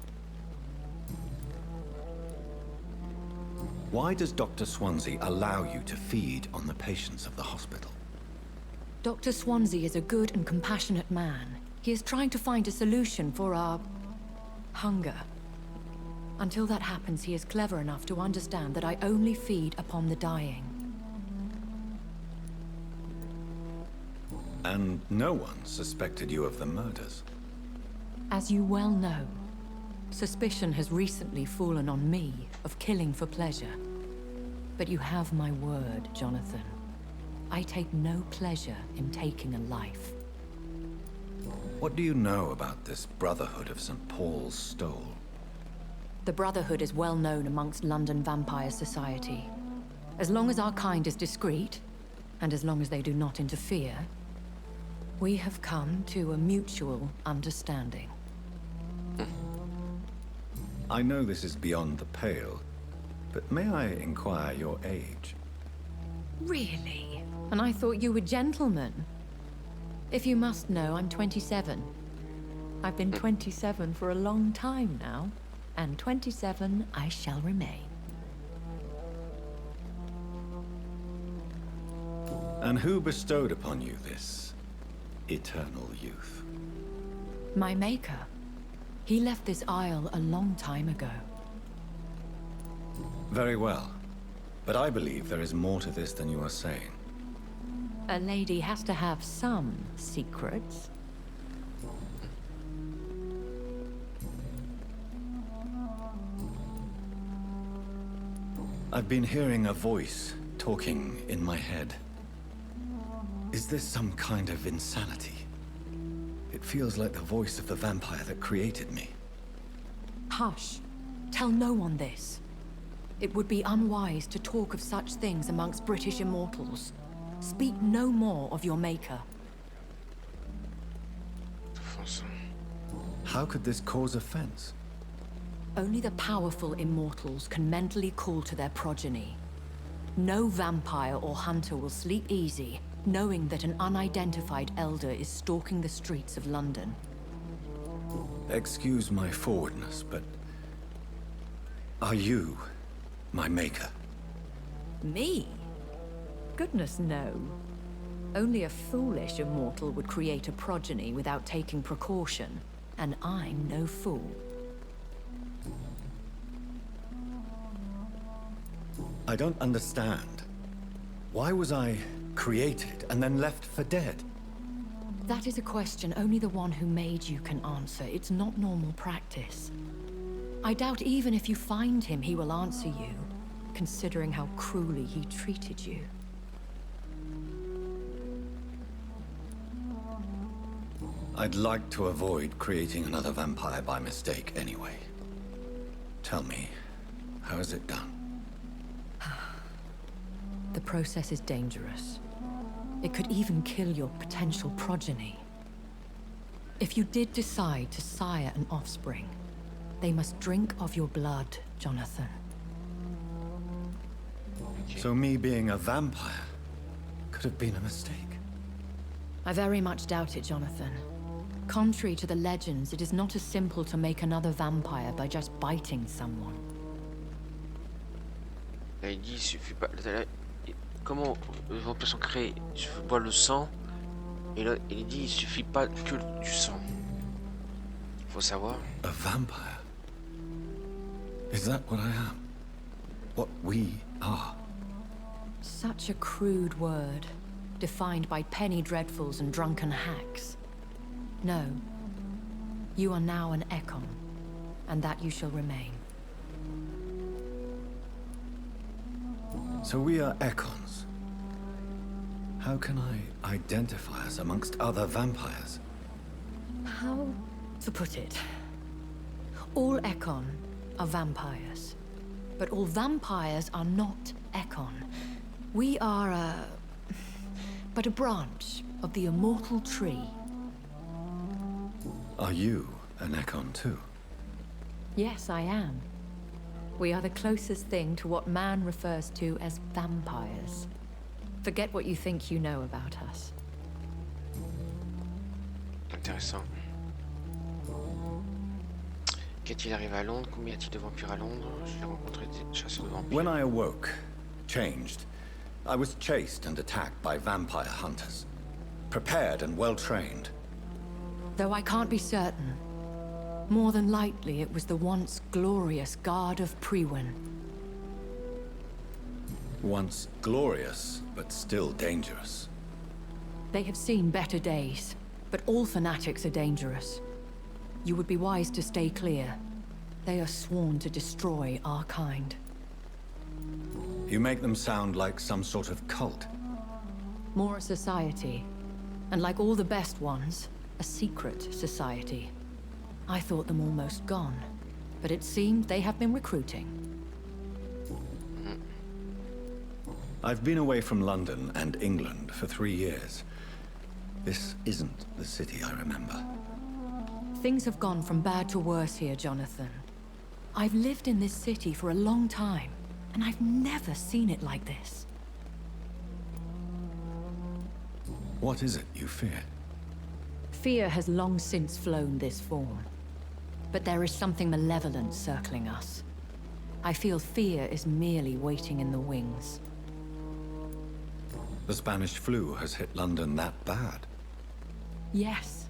Why does Dr. Swansea allow you to feed on the patients of the hospital? Dr. Swansea is a good and compassionate man. He is trying to find a solution for our hunger. Until that happens, he is clever enough to understand that I only feed upon the dying. And no one suspected you of the murders? As you well know, suspicion has recently fallen on me of killing for pleasure. But you have my word, Jonathan. I take no pleasure in taking a life. What do you know about this Brotherhood of St. Paul's Stole? The Brotherhood is well known amongst London vampire society. As long as our kind is discreet, and as long as they do not interfere, we have come to a mutual understanding. I know this is beyond the pale, but may I inquire your age? Really? And I thought you were gentlemen. If you must know, I'm 27. I've been 27 for a long time now, and 27 I shall remain. And who bestowed upon you this eternal youth? My maker. He left this isle a long time ago. Very well. But I believe there is more to this than you are saying. A lady has to have some secrets. I've been hearing a voice talking in my head. Is this some kind of insanity? It feels like the voice of the vampire that created me. Hush. Tell no one this. It would be unwise to talk of such things amongst British immortals. Speak no more of your maker. How could this cause offense? Only the powerful immortals can mentally call to their progeny. No vampire or hunter will sleep easy, knowing that an unidentified elder is stalking the streets of London. Excuse my forwardness, but are you my maker? Me? Goodness, no. Only a foolish immortal would create a progeny without taking precaution, and I'm no fool. I don't understand. Why was I created and then left for dead? That is a question only the one who made you can answer. It's not normal practice. I doubt even if you find him, he will answer you, considering how cruelly he treated you. I'd like to avoid creating another vampire by mistake anyway. Tell me, how is it done? The process is dangerous. It could even kill your potential progeny. If you did decide to sire an offspring, they must drink of your blood, Jonathan. So me being a vampire could have been a mistake. I very much doubt it, Jonathan. Contrary to the legends, it is not as simple to make another vampire by just biting someone. Là, il dit, il suffit pas. Comment les vampires sont créés? Je bois le sang. Et là, il dit, il suffit pas que du sang. Faut savoir. A vampire? Is that what I am? What we are? Such a crude word, defined by penny dreadfuls and drunken hacks. No. You are now an Ekon, and that you shall remain. So we are Ekons. How can I identify us amongst other vampires? How to put it? All Ekon are vampires, but all vampires are not Ekon. We are but a branch of the immortal tree. Are you an Ekon too? Yes, I am. We are the closest thing to what man refers to as vampires. Forget what you think you know about us. Intéressant. Qu'est-il arrivé à Londres? Combien y a-t-il de vampires à Londres? J'ai rencontré des chasseurs de vampires. When I awoke, changed, I was chased and attacked by vampire hunters. Prepared and well-trained. Though I can't be certain, more than likely it was the once glorious Guard of Priwen. Once glorious, but still dangerous. They have seen better days, but all fanatics are dangerous. You would be wise to stay clear. They are sworn to destroy our kind. You make them sound like some sort of cult. More a society, and like all the best ones, a secret society. I thought them almost gone, but it seemed they have been recruiting. I've been away from London and England for 3 years. This isn't the city I remember. Things have gone from bad to worse here, Jonathan. I've lived in this city for a long time, and I've never seen it like this. What is it you fear? Fear has long since flown this form. But there is something malevolent circling us. I feel fear is merely waiting in the wings. The Spanish flu has hit London that bad? Yes,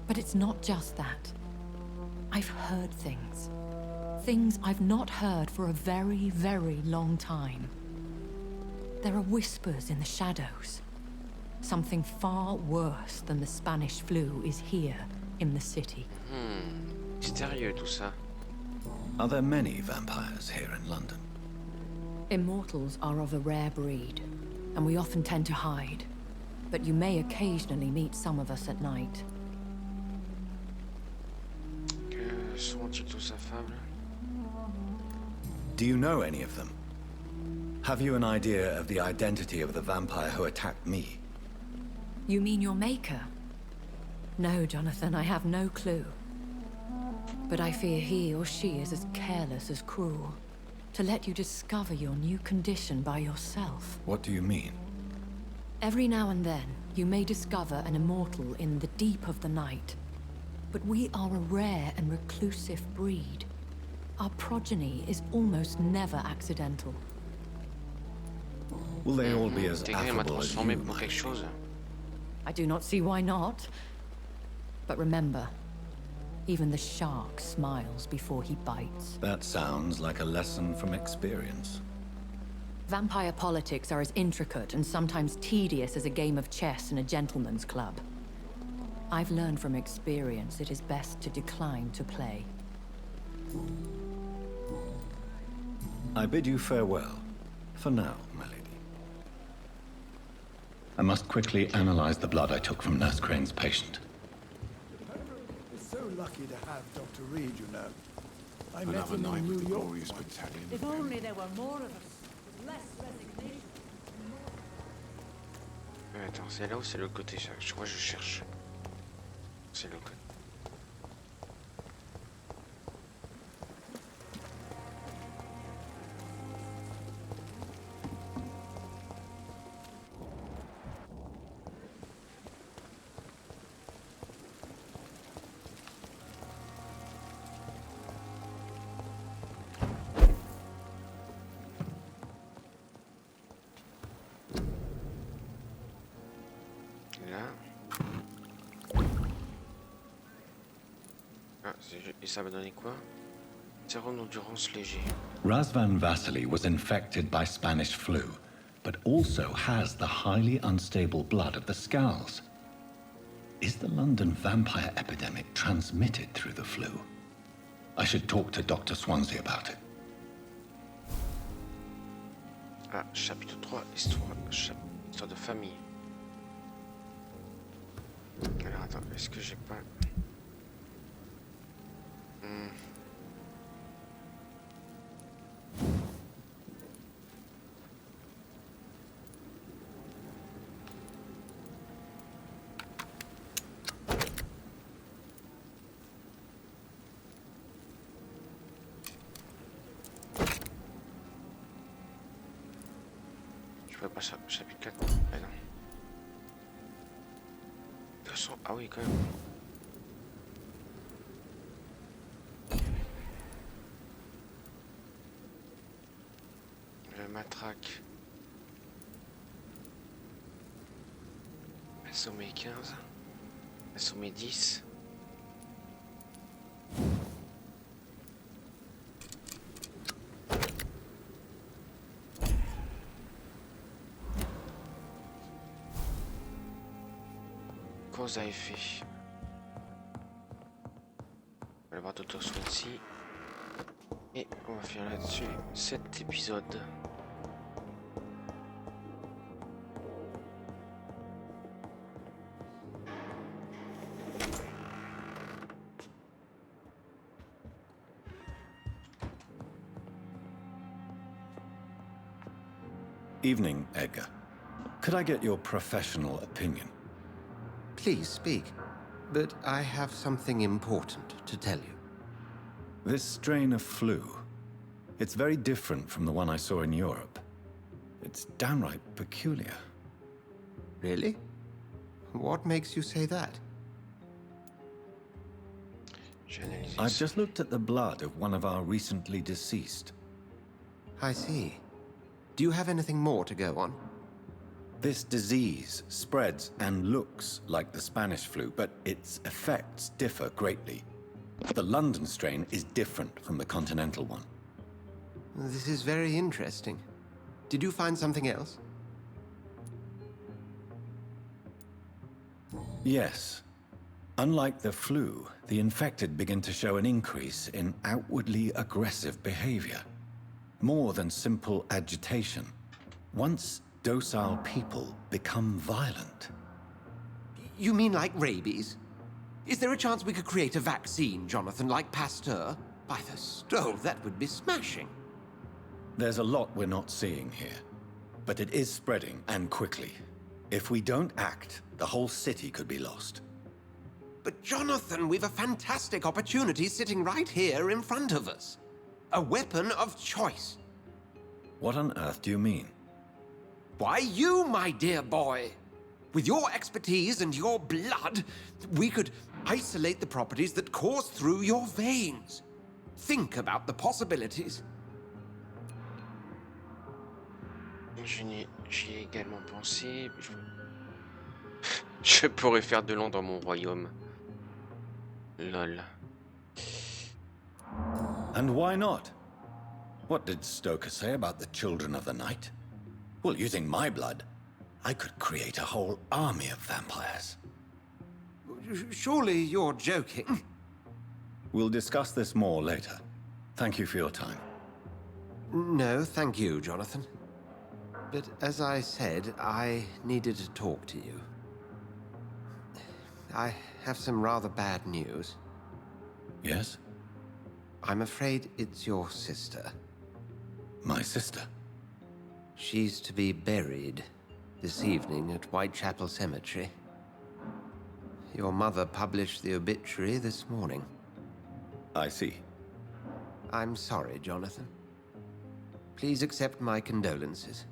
but it's not just that. I've heard things. Things I've not heard for a very, very long time. There are whispers in the shadows. Something far worse than the Spanish flu is here in the city. Mystérieux tout ça. Are there many vampires here in London? Immortals are of a rare breed, and we often tend to hide. But you may occasionally meet some of us at night. Que sont-ils tous affables? Do you know any of them? Have you an idea of the identity of the vampire who attacked me? You mean your maker? No, Jonathan, I have no clue. But I fear he or she is as careless as cruel. To let you discover your new condition by yourself. What do you mean? Every now and then, you may discover an immortal in the deep of the night. But we are a rare and reclusive breed. Our progeny is almost never accidental. Will they all be as T'es quand même à affable as transformer you? pour quelque chose. I do not see why not. But remember, even the shark smiles before he bites. That sounds like a lesson from experience. Vampire politics are as intricate and sometimes tedious as a game of chess in a gentleman's club. I've learned from experience it is best to decline to play. I bid you farewell. For now, my lady. I must quickly analyze the blood I took from Nurse Crane's patient. We're so lucky to have Dr. Reed, you know. I met Another him night in with New the York glorious once. battalion. If only there were more of us, with less resignation. Attends, c'est là ou c'est le côté? Je crois que je cherche. C'est le côté. Et ça va donner quoi? Zéro d'endurance léger. Razvan Vasily was infected by Spanish flu, but also has the highly unstable blood of the Scowls. Is the London vampire epidemic transmitted through the flu? I should talk to Dr. Swansea about it. Ah, chapitre 3, histoire de famille. Alors attends, est-ce que j'ai pas... Je vois pas ça, chapitre 4, ah non. 200, ah oui quand même. Sommet 15. Sommet 10. Cause à effet. On va voir d'autres soins ici. Et on va faire là-dessus cet épisode. Evening, Edgar. Could I get your professional opinion? Please speak, but I have something important to tell you. This strain of flu, it's very different from the one I saw in Europe. It's downright peculiar. Really? What makes you say that? I've just looked at the blood of one of our recently deceased. I see. Do you have anything more to go on? This disease spreads and looks like the Spanish flu, but its effects differ greatly. The London strain is different from the continental one. This is very interesting. Did you find something else? Yes. Unlike the flu, the infected begin to show an increase in outwardly aggressive behavior. More than simple agitation. Once docile people become violent. You mean like rabies? Is there a chance we could create a vaccine, Jonathan, like Pasteur? By the stole, that would be smashing. There's a lot we're not seeing here. But it is spreading, and quickly. If we don't act, the whole city could be lost. But Jonathan, we've a fantastic opportunity sitting right here in front of us. A weapon of choice. What on earth do you mean? Why, you, my dear boy. With your expertise and your blood, we could isolate the properties that course through your veins. Think about the possibilities. J'y ai également pensé. Je pourrais faire de l'ombre dans mon royaume. Lol. And why not? What did Stoker say about the children of the night? Well, using my blood, I could create a whole army of vampires. Surely you're joking. We'll discuss this more later. Thank you for your time. No, thank you, Jonathan. But as I said, I needed to talk to you. I have some rather bad news. Yes? I'm afraid it's your sister. My sister? She's to be buried this evening at Whitechapel Cemetery. Your mother published the obituary this morning. I see. I'm sorry, Jonathan. Please accept my condolences.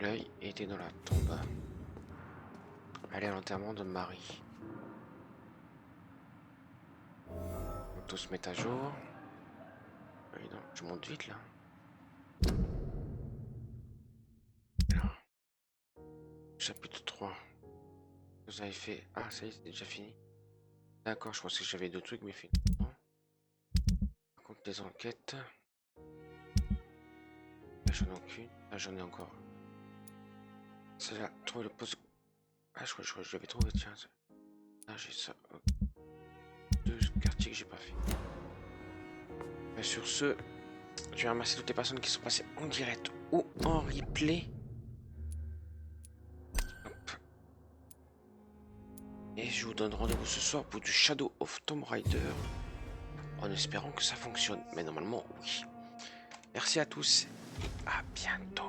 L'œil était dans la tombe. Allez à l'enterrement de Marie. On tous se mettre à jour. Oui, non, je monte vite là. Alors. Chapitre 3. Vous avez fait. Ah, ça y est, c'est déjà fini. D'accord, je pensais que j'avais deux trucs, mais finalement. Par contre, les enquêtes. Là, j'en ai aucune. Là, j'en ai encore. Celle-là, trouver le poste. Ah, je crois que je l'avais trouvé, tiens. Ah, j'ai ça. Deux quartiers que j'ai pas fait. Mais sur ce, je vais remercier toutes les personnes qui sont passées en direct ou en replay. Hop. Et je vous donne rendez-vous ce soir pour du Shadow of Tomb Raider. En espérant que ça fonctionne. Mais normalement, oui. Merci à tous et à bientôt.